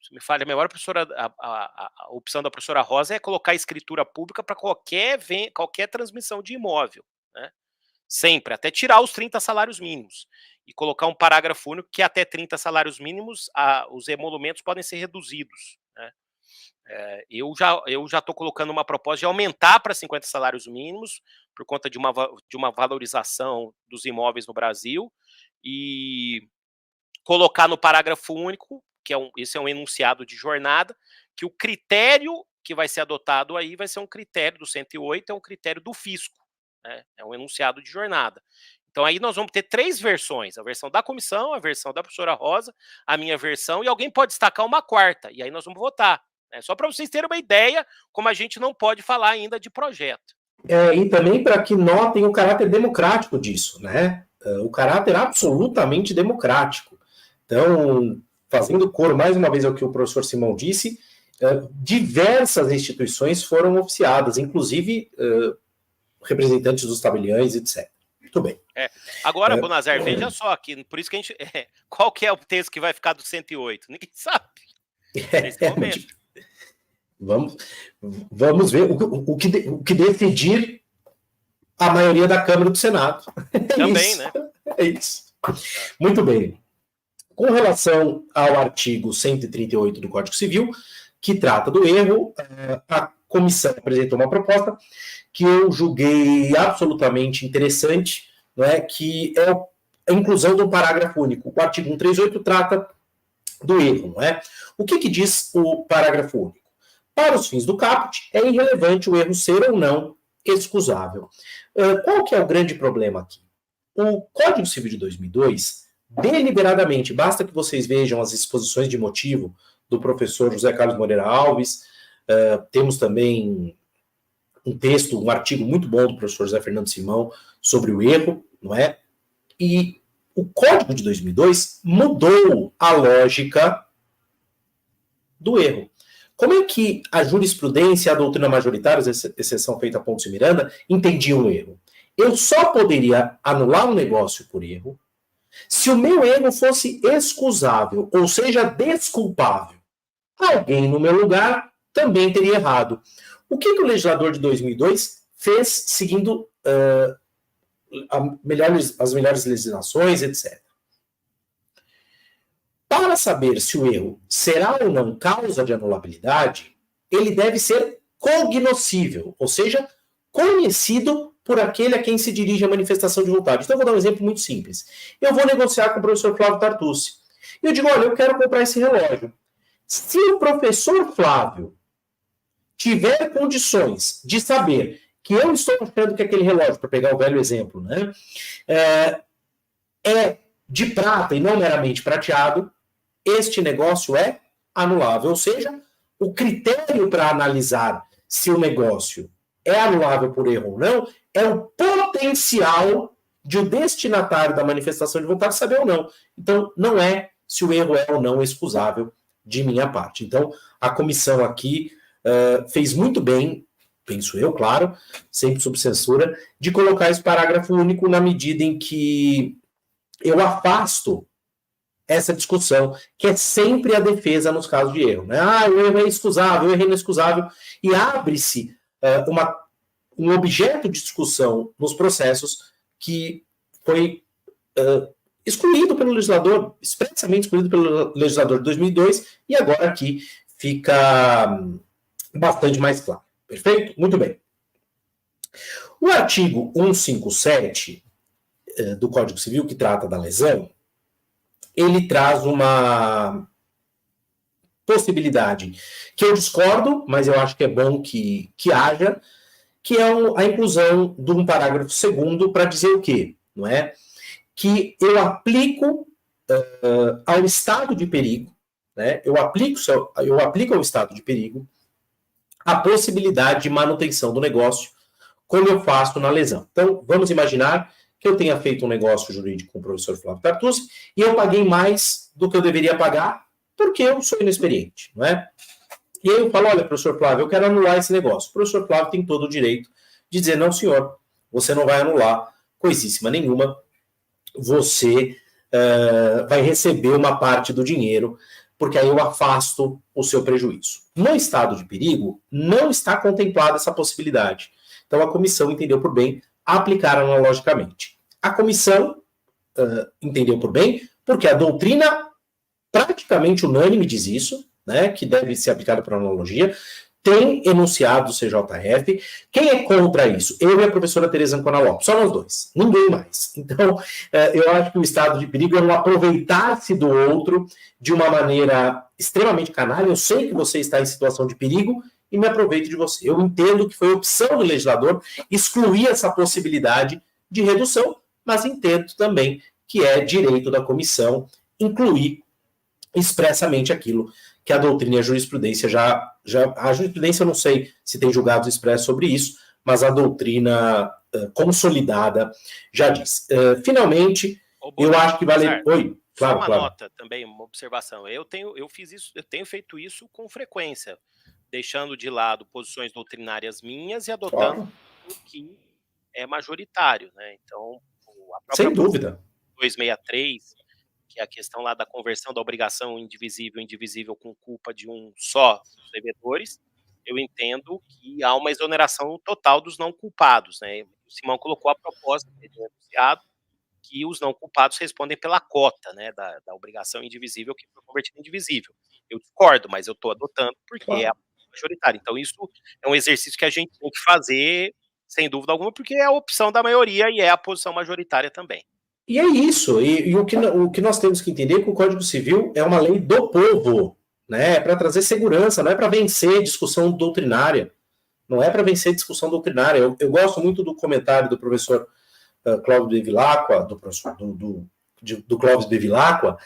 Se me falha a memória, a opção da professora Rosa é colocar escritura pública para qualquer transmissão de imóvel, né? Sempre, até tirar os 30 salários mínimos e colocar um parágrafo único que até 30 salários mínimos os emolumentos podem ser reduzidos, né? Eu já estou colocando uma proposta de aumentar para 50 salários mínimos por conta de uma valorização dos imóveis no Brasil e colocar no parágrafo único, esse é um enunciado de jornada, que o critério que vai ser adotado aí vai ser um critério do 108, é um critério do fisco, né? É um enunciado de jornada. Então aí nós vamos ter 3 versões, a versão da comissão, a versão da professora Rosa, a minha versão, e alguém pode destacar uma quarta, e aí nós vamos votar. Só para vocês terem uma ideia, como a gente não pode falar ainda de projeto. E também para que notem o caráter democrático disso, né? O caráter absolutamente democrático. Então, fazendo coro mais uma vez ao que o professor Simão disse, diversas instituições foram oficiadas, inclusive representantes dos tabeliães, etc. Muito bem. Agora, Bonazar, veja só aqui, por isso que a gente... qual que é o texto que vai ficar do 108? Ninguém sabe. Nesse momento. Vamos ver o que decidir a maioria da Câmara do Senado. Também, né? É isso. Muito bem. Com relação ao artigo 138 do Código Civil, que trata do erro, a comissão apresentou uma proposta que eu julguei absolutamente interessante, não é? Que é a inclusão de um parágrafo único. O artigo 138 trata do erro, não é? O que diz o parágrafo único? Para os fins do caput, é irrelevante o erro ser ou não excusável. Qual que é o grande problema aqui? O Código Civil de 2002, deliberadamente, basta que vocês vejam as exposições de motivo do professor José Carlos Moreira Alves, temos também um texto, um artigo muito bom do professor José Fernando Simão sobre o erro, não é? E o Código de 2002 mudou a lógica do erro. Como é que a jurisprudência e a doutrina majoritária, exceção feita a Pontes e Miranda, entendiam o erro? Eu só poderia anular um negócio por erro se o meu erro fosse excusável, ou seja, desculpável. Alguém no meu lugar também teria errado. O que o legislador de 2002 fez seguindo as melhores legislações, etc. Para saber se o erro será ou não causa de anulabilidade, ele deve ser cognoscível, ou seja, conhecido por aquele a quem se dirige a manifestação de vontade. Então eu vou dar um exemplo muito simples. Eu vou negociar com o professor Flávio Tartucci. E eu digo, olha, eu quero comprar esse relógio. Se o professor Flávio tiver condições de saber que eu estou achando que aquele relógio, para pegar o velho exemplo, né, é de prata e não meramente prateado, este negócio é anulável. Ou seja, o critério para analisar se o negócio é anulável por erro ou não é o potencial de o destinatário da manifestação de vontade saber ou não. Então, não é se o erro é ou não excusável de minha parte. Então, a comissão aqui fez muito bem, penso eu, claro, sempre sob censura, de colocar esse parágrafo único na medida em que eu afasto essa discussão, que é sempre a defesa nos casos de erro. Né? O erro é excusável, o erro é inexcusável, e abre-se um objeto de discussão nos processos que foi excluído pelo legislador, expressamente excluído pelo legislador de 2002, e agora aqui fica bastante mais claro. Perfeito? Muito bem. O artigo 157 do Código Civil, que trata da lesão, ele traz uma possibilidade que eu discordo, mas eu acho que é bom que haja, que é a inclusão de um parágrafo segundo para dizer o quê? Não é? Que eu aplico ao estado de perigo, né? Eu aplico ao estado de perigo a possibilidade de manutenção do negócio, como eu faço na lesão. Então, vamos imaginar que eu tenha feito um negócio jurídico com o professor Flávio Tartucci e eu paguei mais do que eu deveria pagar porque eu sou inexperiente, não é? E aí eu falo, olha, professor Flávio, eu quero anular esse negócio. O professor Flávio tem todo o direito de dizer, não, senhor, você não vai anular coisíssima nenhuma, você vai receber uma parte do dinheiro, porque aí eu afasto o seu prejuízo. No estado de perigo, não está contemplada essa possibilidade. Então, a comissão entendeu por bem aplicar analogicamente. A comissão entendeu por bem, porque a doutrina praticamente unânime diz isso, né, que deve ser aplicada por analogia, tem enunciado do CJF. Quem é contra isso? Eu e a professora Tereza Ancona Lopes, só nós dois, ninguém mais. Então, eu acho que o estado de perigo é um aproveitar-se do outro de uma maneira extremamente canalha. Eu sei que você está em situação de perigo e me aproveito de você. Eu entendo que foi opção do legislador excluir essa possibilidade de redução, mas entendo também que é direito da comissão incluir expressamente aquilo que a doutrina e a jurisprudência a jurisprudência eu não sei se tem julgados expressos sobre isso, mas a doutrina consolidada já diz. Finalmente, eu acho que vale... Oi, claro, claro. Nota também, uma observação. Eu tenho feito isso com frequência, deixando de lado posições doutrinárias minhas e adotando o que é majoritário, né? Então, a própria sem dúvida. 263, que é a questão lá da conversão da obrigação indivisível com culpa de um só dos devedores, eu entendo que há uma exoneração total dos não culpados, né? O Simão colocou a proposta de enunciado que os não culpados respondem pela cota, né, da obrigação indivisível que foi convertida em indivisível. Eu discordo, mas eu estou adotando porque é a majoritária. Então isso é um exercício que a gente tem que fazer, sem dúvida alguma, porque é a opção da maioria e é a posição majoritária também. E é isso, e o que nós temos que entender é que o Código Civil é uma lei do povo, né? É para trazer segurança, não é para vencer discussão doutrinária, não é para vencer discussão doutrinária. Eu gosto muito do comentário do professor Clóvis Bevilacqua, do Clóvis Bevilacqua,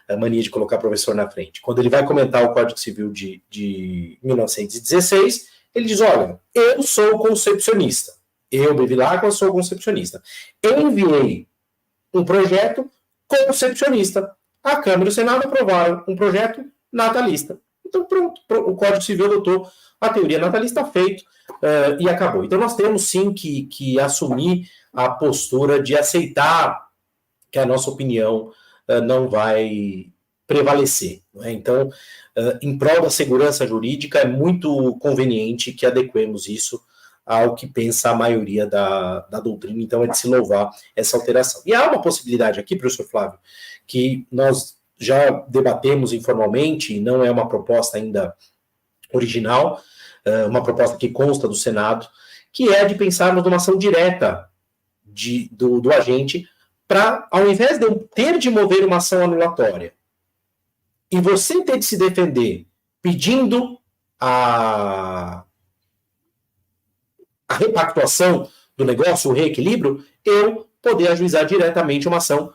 a mania de colocar professor na frente. Quando ele vai comentar o Código Civil de 1916, ele diz, olha, eu sou concepcionista, eu, Bevilacqua, sou concepcionista. Eu enviei um projeto concepcionista. A Câmara e o Senado aprovaram um projeto natalista. Então, pronto, o Código Civil adotou a teoria natalista, feito, e acabou. Então, nós temos sim que assumir a postura de aceitar que a nossa opinião não vai prevalecer. Não é? Então, em prol da segurança jurídica, é muito conveniente que adequemos isso ao que pensa a maioria da doutrina, então é de se louvar essa alteração. E há uma possibilidade aqui, professor Flávio, que nós já debatemos informalmente, e não é uma proposta ainda original, uma proposta que consta do Senado, que é de pensarmos numa ação direta do agente para, ao invés de eu ter de mover uma ação anulatória, e você ter de se defender pedindo a repactuação do negócio, o reequilíbrio, eu poder ajuizar diretamente uma ação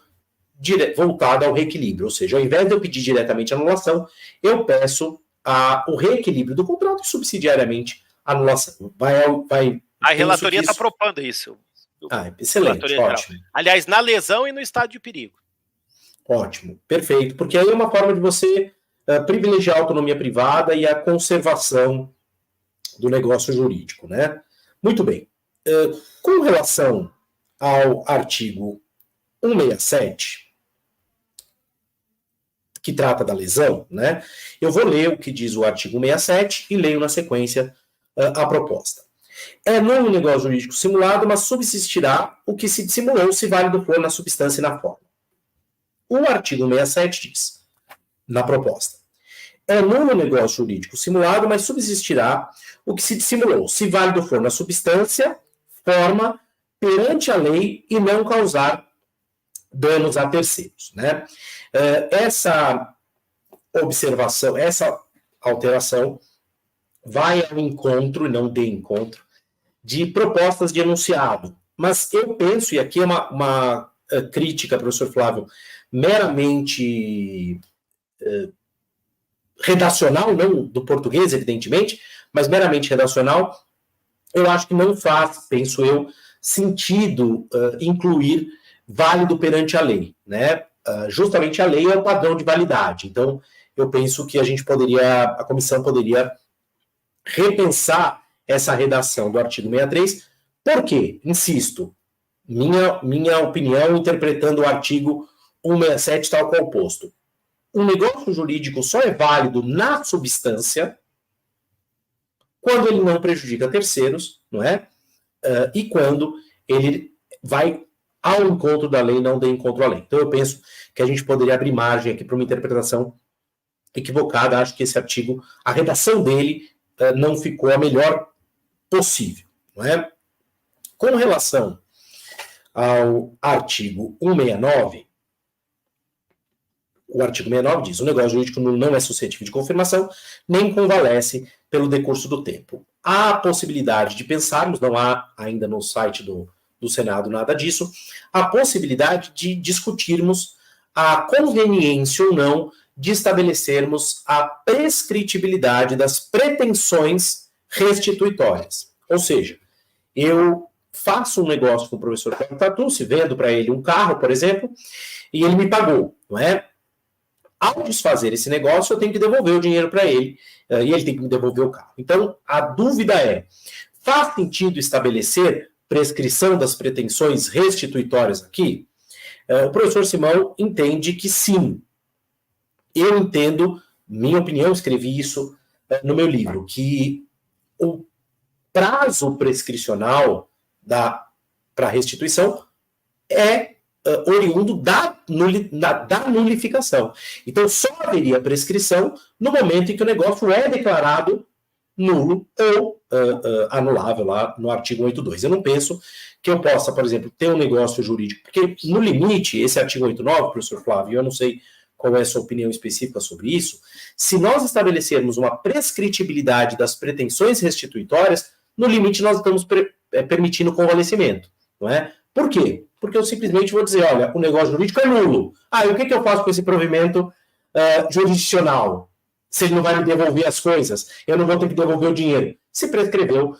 voltada ao reequilíbrio. Ou seja, ao invés de eu pedir diretamente a anulação, eu peço o reequilíbrio do contrato e subsidiariamente a anulação. A relatoria está propondo isso. Excelente, ótimo. Aliás, na lesão e no estado de perigo. Ótimo, perfeito. Porque aí é uma forma de você privilegiar a autonomia privada e a conservação do negócio jurídico, né? Muito bem. Com relação ao artigo 167, que trata da lesão, né? Eu vou ler o que diz o artigo 167 e leio na sequência a proposta. É nulo o negócio jurídico simulado, mas subsistirá o que se dissimulou, se válido for na substância e na forma. O artigo 167 diz, na proposta, é nulo o negócio jurídico simulado, mas subsistirá o que se dissimulou, se válido for na substância, forma, perante a lei e não causar danos a terceiros, né? Essa observação, essa alteração vai ao encontro, e não de encontro, de propostas de enunciado. Mas eu penso, e aqui é uma crítica, professor Flávio, meramente redacional, não do português, evidentemente, mas meramente redacional, eu acho que não faz, penso eu, sentido incluir válido perante a lei, né? Justamente a lei é o padrão de validade. Então, eu penso que a comissão poderia repensar essa redação do artigo 63. Por quê? Insisto, minha opinião interpretando o artigo 167 tal qual posto. Um negócio jurídico só é válido na substância quando ele não prejudica terceiros, não é? E quando ele vai ao encontro da lei, não de encontro à lei. Então eu penso que a gente poderia abrir margem aqui para uma interpretação equivocada. Acho que esse artigo, a redação dele não ficou a melhor possível, não é? Com relação ao artigo 169, o artigo 69 diz: o negócio jurídico não é suscetível de confirmação, nem convalesce pelo decurso do tempo. Há a possibilidade de pensarmos, não há ainda no site do Senado nada disso, a possibilidade de discutirmos a conveniência ou não de estabelecermos a prescritibilidade das pretensões restituitórias. Ou seja, eu faço um negócio com o professor Tatu, se vendo para ele um carro, por exemplo, e ele me pagou, não é? Ao desfazer esse negócio, eu tenho que devolver o dinheiro para ele, e ele tem que me devolver o carro. Então, a dúvida é, faz sentido estabelecer prescrição das pretensões restituitórias aqui? O professor Simão entende que sim. Eu entendo, minha opinião, escrevi isso no meu livro, que o prazo prescricional para restituição é oriundo da nulificação. Então, só haveria prescrição no momento em que o negócio é declarado nulo ou anulável lá no artigo 182. Eu não penso que eu possa, por exemplo, ter um negócio jurídico, porque no limite, esse artigo 189, professor Flávio, eu não sei qual é a sua opinião específica sobre isso, se nós estabelecermos uma prescritibilidade das pretensões restituitórias, no limite nós estamos permitindo convalescimento, não é? Por quê? Porque eu simplesmente vou dizer, olha, o negócio jurídico é nulo. E o que eu faço com esse provimento jurisdicional? Se ele não vai me devolver as coisas, eu não vou ter que devolver o dinheiro. Se prescreveu,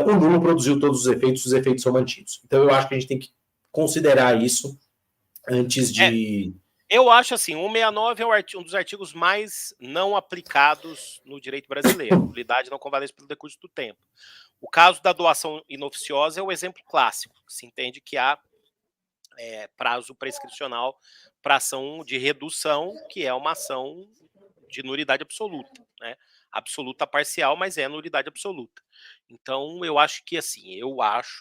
o nulo produziu todos os efeitos são mantidos. Então eu acho que a gente tem que considerar isso antes de... Eu acho assim, o 169 é um dos artigos mais não aplicados no direito brasileiro. Nulidade não convalesce pelo decurso do tempo. O caso da doação inoficiosa é o exemplo clássico. Se entende que há prazo prescricional para ação de redução, que é uma ação de nulidade absoluta, né? Absoluta parcial, mas é nulidade absoluta. Então, eu acho que, assim,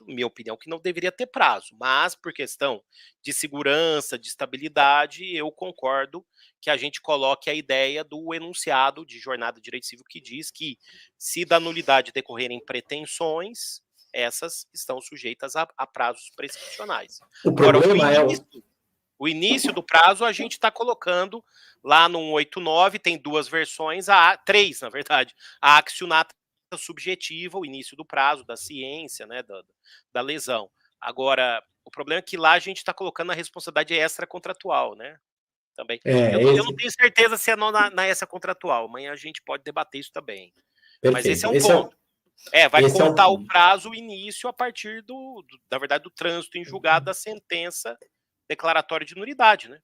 minha opinião, que não deveria ter prazo, mas por questão de segurança, de estabilidade, eu concordo que a gente coloque a ideia do enunciado de jornada de direito civil que diz que, se da nulidade decorrerem pretensões, essas estão sujeitas a prazos prescricionais. O problema o início do prazo a gente está colocando lá no 189, tem duas versões, três, na verdade. A accionata subjetiva, o início do prazo, da ciência, né, da lesão. Agora, o problema é que lá a gente está colocando a responsabilidade extracontratual, né? Também. Eu não tenho certeza se é na extracontratual. Amanhã a gente pode debater isso também. Perfeito. Mas esse é um ponto. Vai contar o prazo, o início, a partir na verdade, do trânsito em julgado da sentença declaratória de nulidade, né?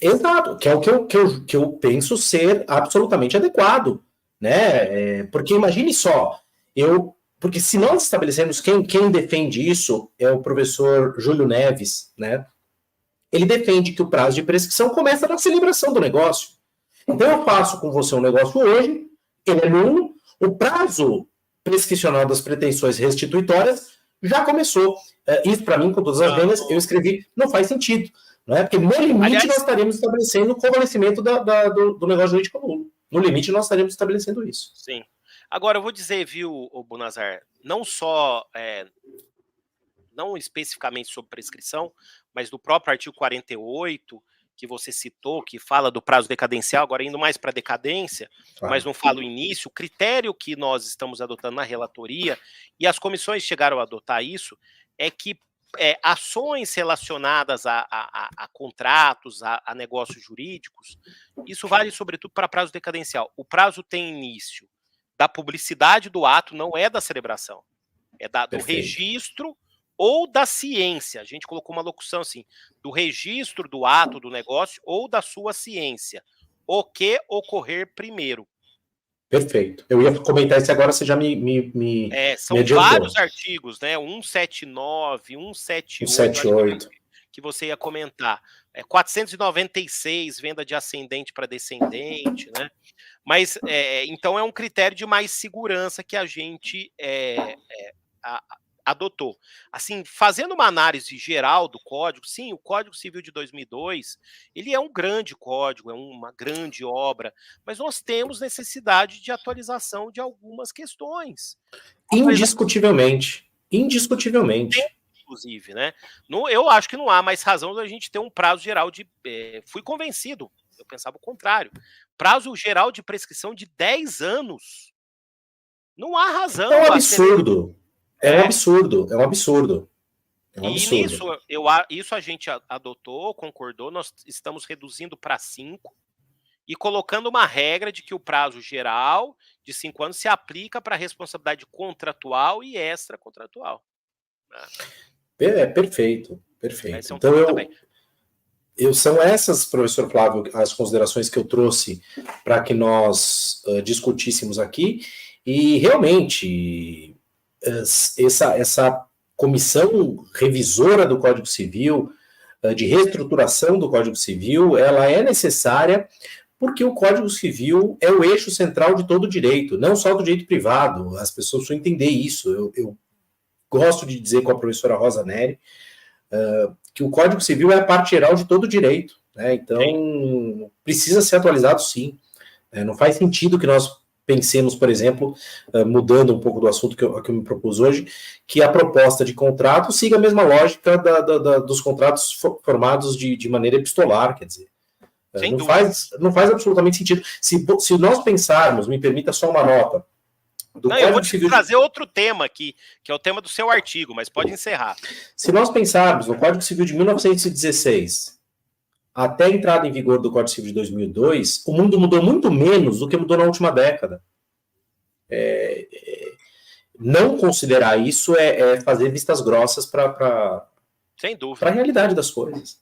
Exato, que é o que eu penso ser absolutamente adequado, né? Porque imagine só, porque se nós estabelecemos quem defende isso é o professor Júlio Neves, né? Ele defende que o prazo de prescrição começa na celebração do negócio. Então eu faço com você um negócio hoje, ele é nulo, o prazo prescricional das pretensões restituitórias já começou. Isso, para mim, com todas as vendas, eu escrevi, não faz sentido. Não é? Porque no limite nós estaremos estabelecendo o convalescimento do negócio jurídico nulo. No limite nós estaremos estabelecendo isso. Sim. Agora, eu vou dizer, viu, Bonazar, não só, não especificamente sobre prescrição, mas do próprio artigo 48, que você citou, que fala do prazo decadencial, agora indo mais para decadência, mas não fala o início, o critério que nós estamos adotando na relatoria, e as comissões chegaram a adotar isso, é que ações relacionadas a contratos, a negócios jurídicos, isso vale sobretudo para prazo decadencial. O prazo tem início da publicidade do ato, não é da celebração, é do registro ou da ciência. A gente colocou uma locução assim, do registro do ato do negócio ou da sua ciência, o que ocorrer primeiro. Perfeito. Eu ia comentar isso agora, você já me são vários artigos, né? 179, 178, que você ia comentar. 496, venda de ascendente para descendente, né? Mas, então, é um critério de mais segurança que a gente adotou. Assim, fazendo uma análise geral do código, sim, o Código Civil de 2002, ele é um grande código, é uma grande obra, mas nós temos necessidade de atualização de algumas questões. Indiscutivelmente. Inclusive, né? Eu acho que não há mais razão da gente ter um prazo geral de... fui convencido, eu pensava o contrário. Prazo geral de prescrição de 10 anos. Não há razão. É um absurdo. É um absurdo. E nisso, isso a gente adotou, concordou, nós estamos reduzindo para 5 e colocando uma regra de que o prazo geral de 5 anos se aplica para responsabilidade contratual e extracontratual. Perfeito. Então, são essas, professor Flávio, as considerações que eu trouxe para que nós discutíssemos aqui, e realmente essa comissão revisora do Código Civil, de reestruturação do Código Civil, ela é necessária porque o Código Civil é o eixo central de todo o direito, não só do direito privado. As pessoas precisam entender isso. Eu gosto de dizer com a professora Rosa Neri que o Código Civil é a parte geral de todo o direito, né? Então, precisa ser atualizado, sim. Não faz sentido que nós pensemos, por exemplo, mudando um pouco do assunto que eu me propus hoje, que a proposta de contrato siga a mesma lógica dos contratos formados de maneira epistolar, quer dizer. Não faz absolutamente sentido. Se nós pensarmos, me permita só uma nota, eu vou te trazer outro tema aqui, que é o tema do seu artigo, mas pode encerrar. Se nós pensarmos no Código Civil de 1916, até a entrada em vigor do Código Civil de 2002, o mundo mudou muito menos do que mudou na última década. Não considerar isso é fazer vistas grossas para sem dúvida, a realidade das coisas.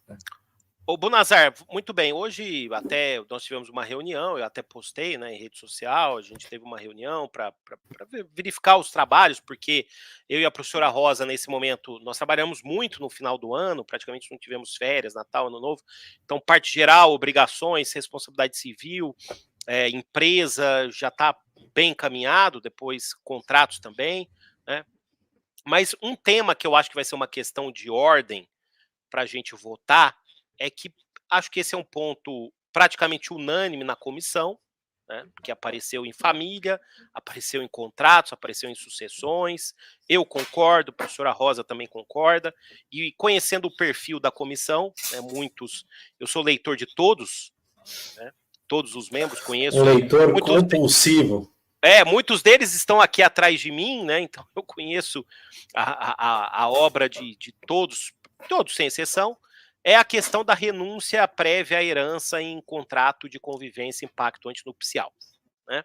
Ô, Bonazar, muito bem, hoje até nós tivemos uma reunião, eu até postei, né, em rede social, a gente teve uma reunião para verificar os trabalhos, porque eu e a professora Rosa, nesse momento, nós trabalhamos muito no final do ano, praticamente não tivemos férias, Natal, Ano Novo, então parte geral, obrigações, responsabilidade civil, empresa já está bem encaminhado, depois contratos também, né, mas um tema que eu acho que vai ser uma questão de ordem para a gente votar, é que acho que esse é um ponto praticamente unânime na comissão, né, que apareceu em família, apareceu em contratos, apareceu em sucessões, eu concordo, a professora Rosa também concorda, e conhecendo o perfil da comissão, né, eu sou leitor de todos, né, todos os membros, conheço... Um leitor compulsivo. Muitos deles estão aqui atrás de mim, né, então eu conheço a obra de todos sem exceção, é a questão da renúncia prévia à herança em contrato de convivência em pacto antinupcial, né?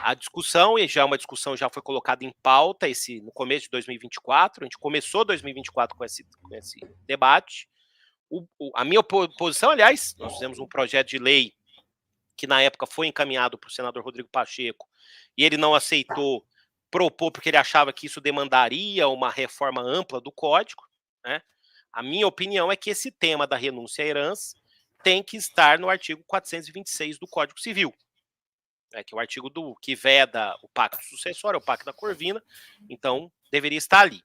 A discussão, e já uma discussão já foi colocada em pauta no começo de 2024, a gente começou 2024 com esse debate. A minha posição, aliás, nós fizemos um projeto de lei que na época foi encaminhado para o senador Rodrigo Pacheco, e ele não aceitou propor porque ele achava que isso demandaria uma reforma ampla do código, né? A minha opinião é que esse tema da renúncia à herança tem que estar no artigo 426 do Código Civil, que é o artigo que veda o pacto sucessório, o pacto da Corvina, então deveria estar ali.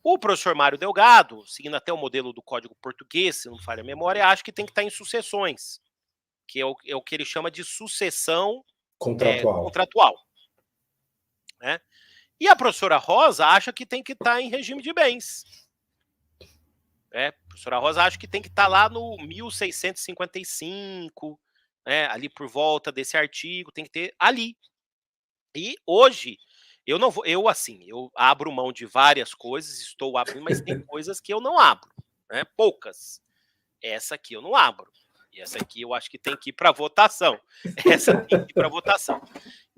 O professor Mário Delgado, seguindo até o modelo do Código Português, se não falha a memória, acha que tem que estar em sucessões, que é o que ele chama de sucessão contratual. Né? E a professora Rosa acha que tem que estar em regime de bens. Professora Rosa, acho que tem que estar lá no 1655, né, ali por volta desse artigo, tem que ter ali. E hoje, eu não vou, eu abro mão de várias coisas, estou abrindo, mas tem coisas que eu não abro, né, poucas. Essa aqui eu não abro. E essa aqui eu acho que tem que ir para votação. Essa tem que ir para votação.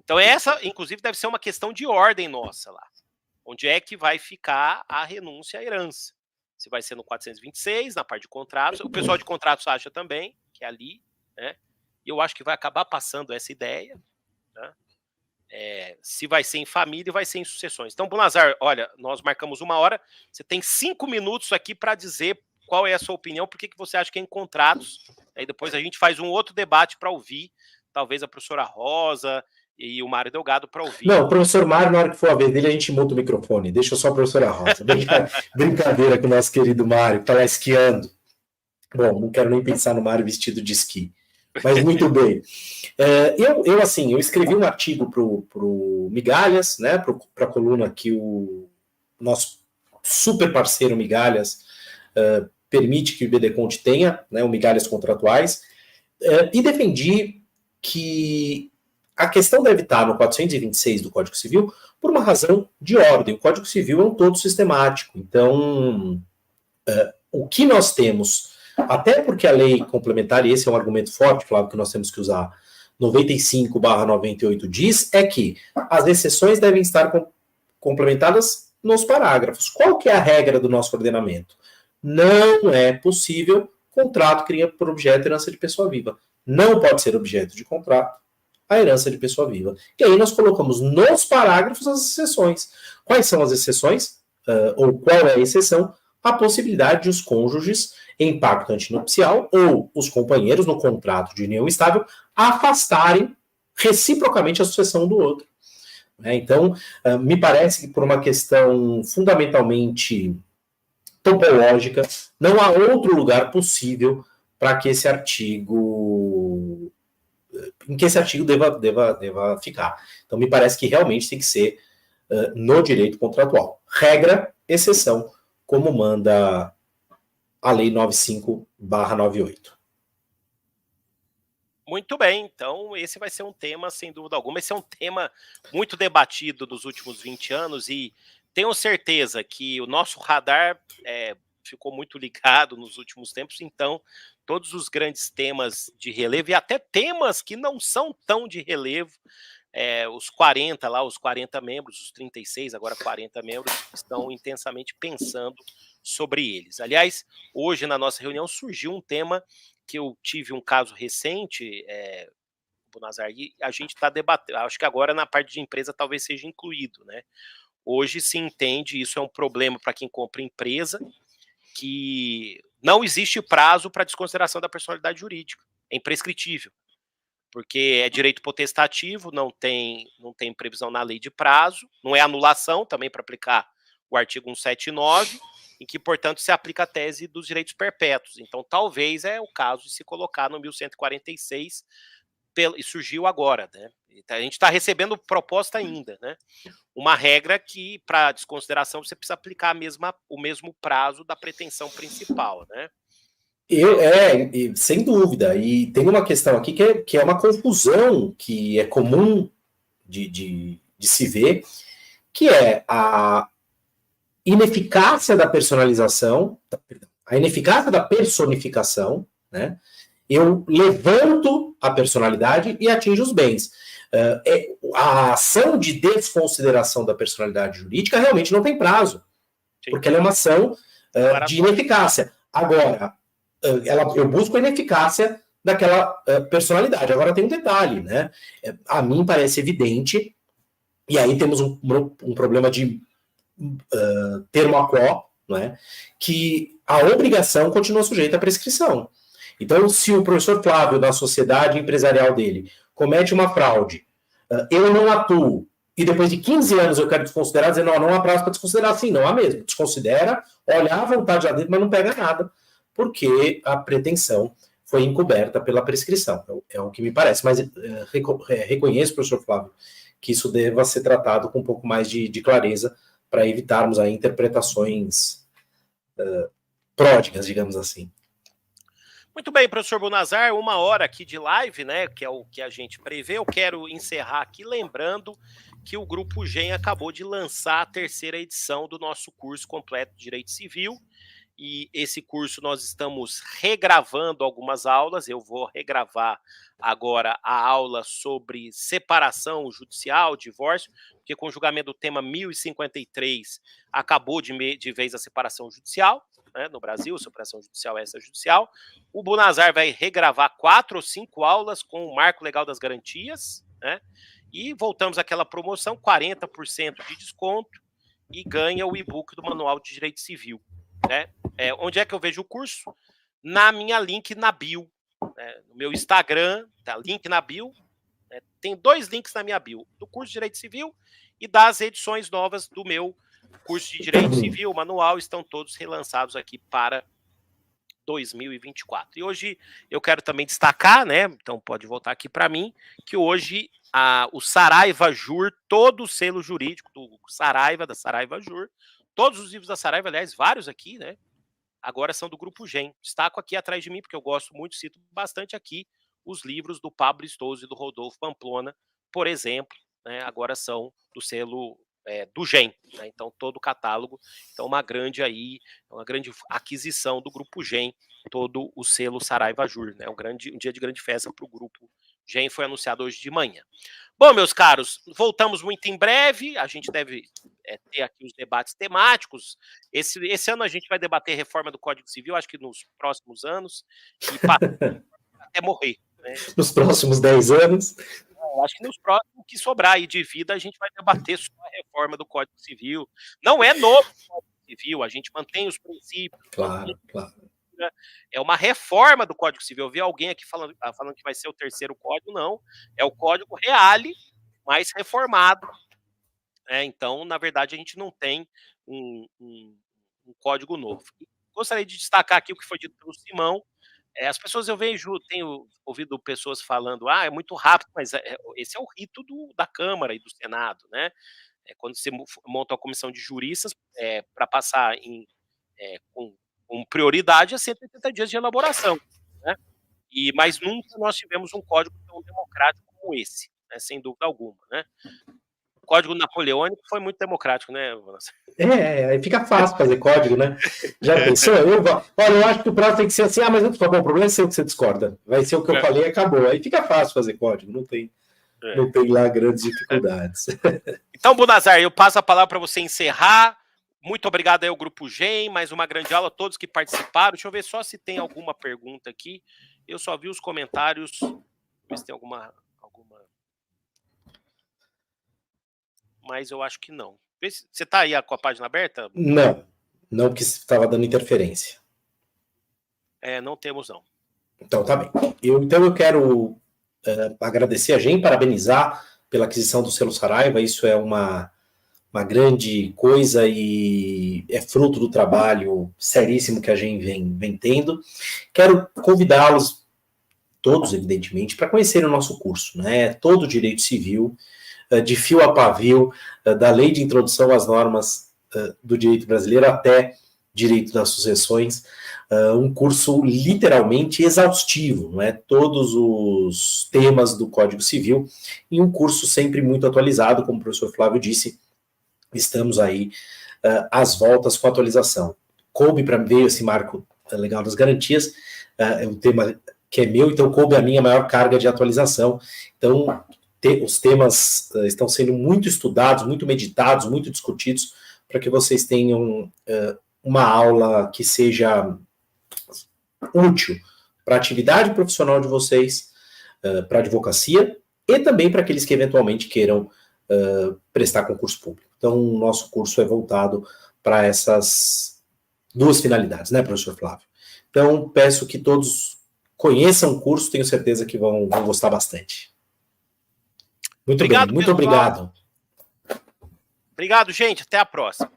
Então essa, inclusive, deve ser uma questão de ordem nossa lá. Onde é que vai ficar a renúncia à herança? Se vai ser no 426, na parte de contratos. O pessoal de contratos acha também, que é ali, né? E eu acho que vai acabar passando essa ideia, né? Se vai ser em família, vai ser em sucessões. Então, Bunazar, olha, nós marcamos 1 hora. Você tem 5 minutos aqui para dizer qual é a sua opinião, por que você acha que é em contratos. Aí depois a gente faz um outro debate para ouvir, talvez a professora Rosa e o Mário Delgado para ouvir. Não, o professor Mário, na hora que for a vez dele, a gente muda o microfone. Deixa só a professora Rosa. Brincadeira com o nosso querido Mário, que está lá esquiando. Bom, não quero nem pensar no Mário vestido de esqui. Mas muito bem. Eu escrevi um artigo para o Migalhas, né, para a coluna que o nosso super parceiro Migalhas permite que o BD Conte tenha, né, o Migalhas Contratuais, e defendi que a questão deve estar no 426 do Código Civil por uma razão de ordem. O Código Civil é um todo sistemático. Então, o que nós temos, até porque a lei complementar, e esse é um argumento forte, Flávio, que nós temos que usar, 95/98 diz, é que as exceções devem estar complementadas nos parágrafos. Qual que é a regra do nosso ordenamento? Não é possível contrato que cria por objeto herança de pessoa viva. Não pode ser objeto de contrato a herança de pessoa viva. E aí nós colocamos nos parágrafos as exceções. Quais são as exceções? Ou qual é a exceção? A possibilidade de os cônjuges em pacto antinupcial ou os companheiros no contrato de união estável afastarem reciprocamente a sucessão do outro. Então, me parece que por uma questão fundamentalmente topológica, não há outro lugar possível para que esse artigo deva ficar. Então, me parece que realmente tem que ser no direito contratual. Regra, exceção, como manda a Lei 95/98. Muito bem, então esse vai ser um tema, sem dúvida alguma, esse é um tema muito debatido nos últimos 20 anos e tenho certeza que o nosso radar ficou muito ligado nos últimos tempos, então todos os grandes temas de relevo e até temas que não são tão de relevo, os 40 lá, os 40 membros, os 36, agora 40 membros, estão intensamente pensando sobre eles. Aliás, hoje na nossa reunião surgiu um tema que eu tive um caso recente, Bunazar, e a gente está debatendo, acho que agora na parte de empresa talvez seja incluído, né? Hoje se entende, isso é um problema para quem compra empresa, que não existe prazo para desconsideração da personalidade jurídica, é imprescritível, porque é direito potestativo, não tem previsão na lei de prazo, não é anulação também para aplicar o artigo 179, em que, portanto, se aplica a tese dos direitos perpétuos. Então, talvez é o caso de se colocar no 1146, e surgiu agora, né? A gente está recebendo proposta ainda, né? Uma regra que, para desconsideração, você precisa aplicar o mesmo prazo da pretensão principal, né? Sem dúvida. E tem uma questão aqui que é uma confusão que é comum de se ver, que é a ineficácia da personificação, né? Eu levanto a personalidade e atinjo os bens. A ação de desconsideração da personalidade jurídica realmente não tem prazo, porque ela é uma ação de ineficácia. Agora, eu busco a ineficácia daquela personalidade. Agora tem um detalhe, né? A mim parece evidente, e aí temos um problema de termo a quo, né? Que a obrigação continua sujeita à prescrição. Então, se o professor Flávio, da sociedade empresarial dele, comete uma fraude, eu não atuo, e depois de 15 anos eu quero desconsiderar, dizer, não há prazo para desconsiderar, sim, não há mesmo. Desconsidera, olha à vontade lá dentro, mas não pega nada, porque a pretensão foi encoberta pela prescrição. É o que me parece. Mas reconheço, professor Flávio, que isso deva ser tratado com um pouco mais de clareza para evitarmos aí interpretações pródigas, digamos assim. Muito bem, professor Bunazar, 1 hora aqui de live, né, que é o que a gente prevê. Eu quero encerrar aqui lembrando que o Grupo GEM acabou de lançar a 3ª edição do nosso curso completo de Direito Civil, e esse curso nós estamos regravando algumas aulas. Eu vou regravar agora a aula sobre separação judicial, divórcio, porque com o julgamento do tema 1053 acabou de vez a separação judicial, né, no Brasil, separação judicial extrajudicial. O Bunazar vai regravar 4 ou 5 aulas com o Marco Legal das Garantias, né, e voltamos àquela promoção, 40% de desconto, e ganha o e-book do Manual de Direito Civil. Né? Onde é que eu vejo o curso? Na minha link na bio, né? No meu Instagram, tá? Link na bio, né? Tem 2 links na minha bio, do curso de Direito Civil e das edições novas do meu curso de Direito Civil, manual, estão todos relançados aqui para 2024. E hoje eu quero também destacar, né? Então pode voltar aqui para mim, que hoje o Saraiva Jur, todo o selo jurídico do Saraiva, da Saraiva Jur, todos os livros da Saraiva, aliás, vários aqui, né? Agora são do Grupo GEM. Destaco aqui atrás de mim, porque eu gosto muito, cito bastante aqui, os livros do Pablo Stoso e do Rodolfo Pamplona, por exemplo, né? Agora são do selo do GEM, né? Então todo o catálogo, então uma grande aquisição do Grupo GEM, todo o selo Saraiva Jur, né? Um dia de grande festa para o Grupo GEM, foi anunciado hoje de manhã. Bom, meus caros, voltamos muito em breve, a gente deve ter aqui os debates temáticos. Esse ano a gente vai debater reforma do Código Civil, acho que nos próximos anos, e até morrer. Né? Nos próximos 10 anos. Acho que nos próximos que sobrar aí de vida, a gente vai debater sobre a reforma do Código Civil. Não é novo o Código Civil, a gente mantém os princípios. Claro. É uma reforma do Código Civil. Eu vi alguém aqui falando que vai ser o 3º código, não. É o Código Reale, mais reformado. Então, na verdade, a gente não tem um código novo. Gostaria de destacar aqui o que foi dito pelo Simão. As pessoas, tenho ouvido pessoas falando, é muito rápido, mas esse é o rito da Câmara e do Senado, né? Quando você monta uma comissão de juristas para passar com prioridade a 180 dias de elaboração, né? Mas nunca nós tivemos um código tão democrático como esse, né? Sem dúvida alguma, né? O Código Napoleônico foi muito democrático, né? Aí fica fácil fazer código, né? Já pensou? Olha, eu acho que o próximo tem que ser assim, mas bom, o problema é seu que você discorda. Vai ser o que eu falei e acabou. Aí fica fácil fazer código, não tem lá grandes dificuldades. Então, Bunazar, eu passo a palavra para você encerrar. Muito obrigado aí ao Grupo GEM, mais uma grande aula, todos que participaram. Deixa eu ver só se tem alguma pergunta aqui. Eu só vi os comentários. Ver se tem alguma... Mas eu acho que não. Você está aí com a página aberta? Não, porque estava dando interferência. Não temos, não. Então, tá bem. Então eu quero agradecer a GEM, parabenizar pela aquisição do selo Saraiva. Isso é uma grande coisa e é fruto do trabalho seríssimo que a GEM vem tendo. Quero convidá-los, todos, evidentemente, para conhecerem o nosso curso, né? Todo o direito civil, de fio a pavio, da lei de introdução às normas do direito brasileiro até direito das sucessões, um curso literalmente exaustivo, né? Todos os temas do Código Civil, e um curso sempre muito atualizado, como o professor Flávio disse, estamos aí às voltas com a atualização. Coube para ver esse marco legal das garantias, é um tema que é meu, então coube a minha maior carga de atualização. Então, os temas estão sendo muito estudados, muito meditados, muito discutidos, para que vocês tenham uma aula que seja útil para a atividade profissional de vocês, para a advocacia, e também para aqueles que eventualmente queiram prestar concurso público. Então, o nosso curso é voltado para essas 2 finalidades, né, professor Flávio? Então, peço que todos conheçam o curso, tenho certeza que vão gostar bastante. Muito obrigado, bem, muito obrigado. Obrigado, gente. Até a próxima.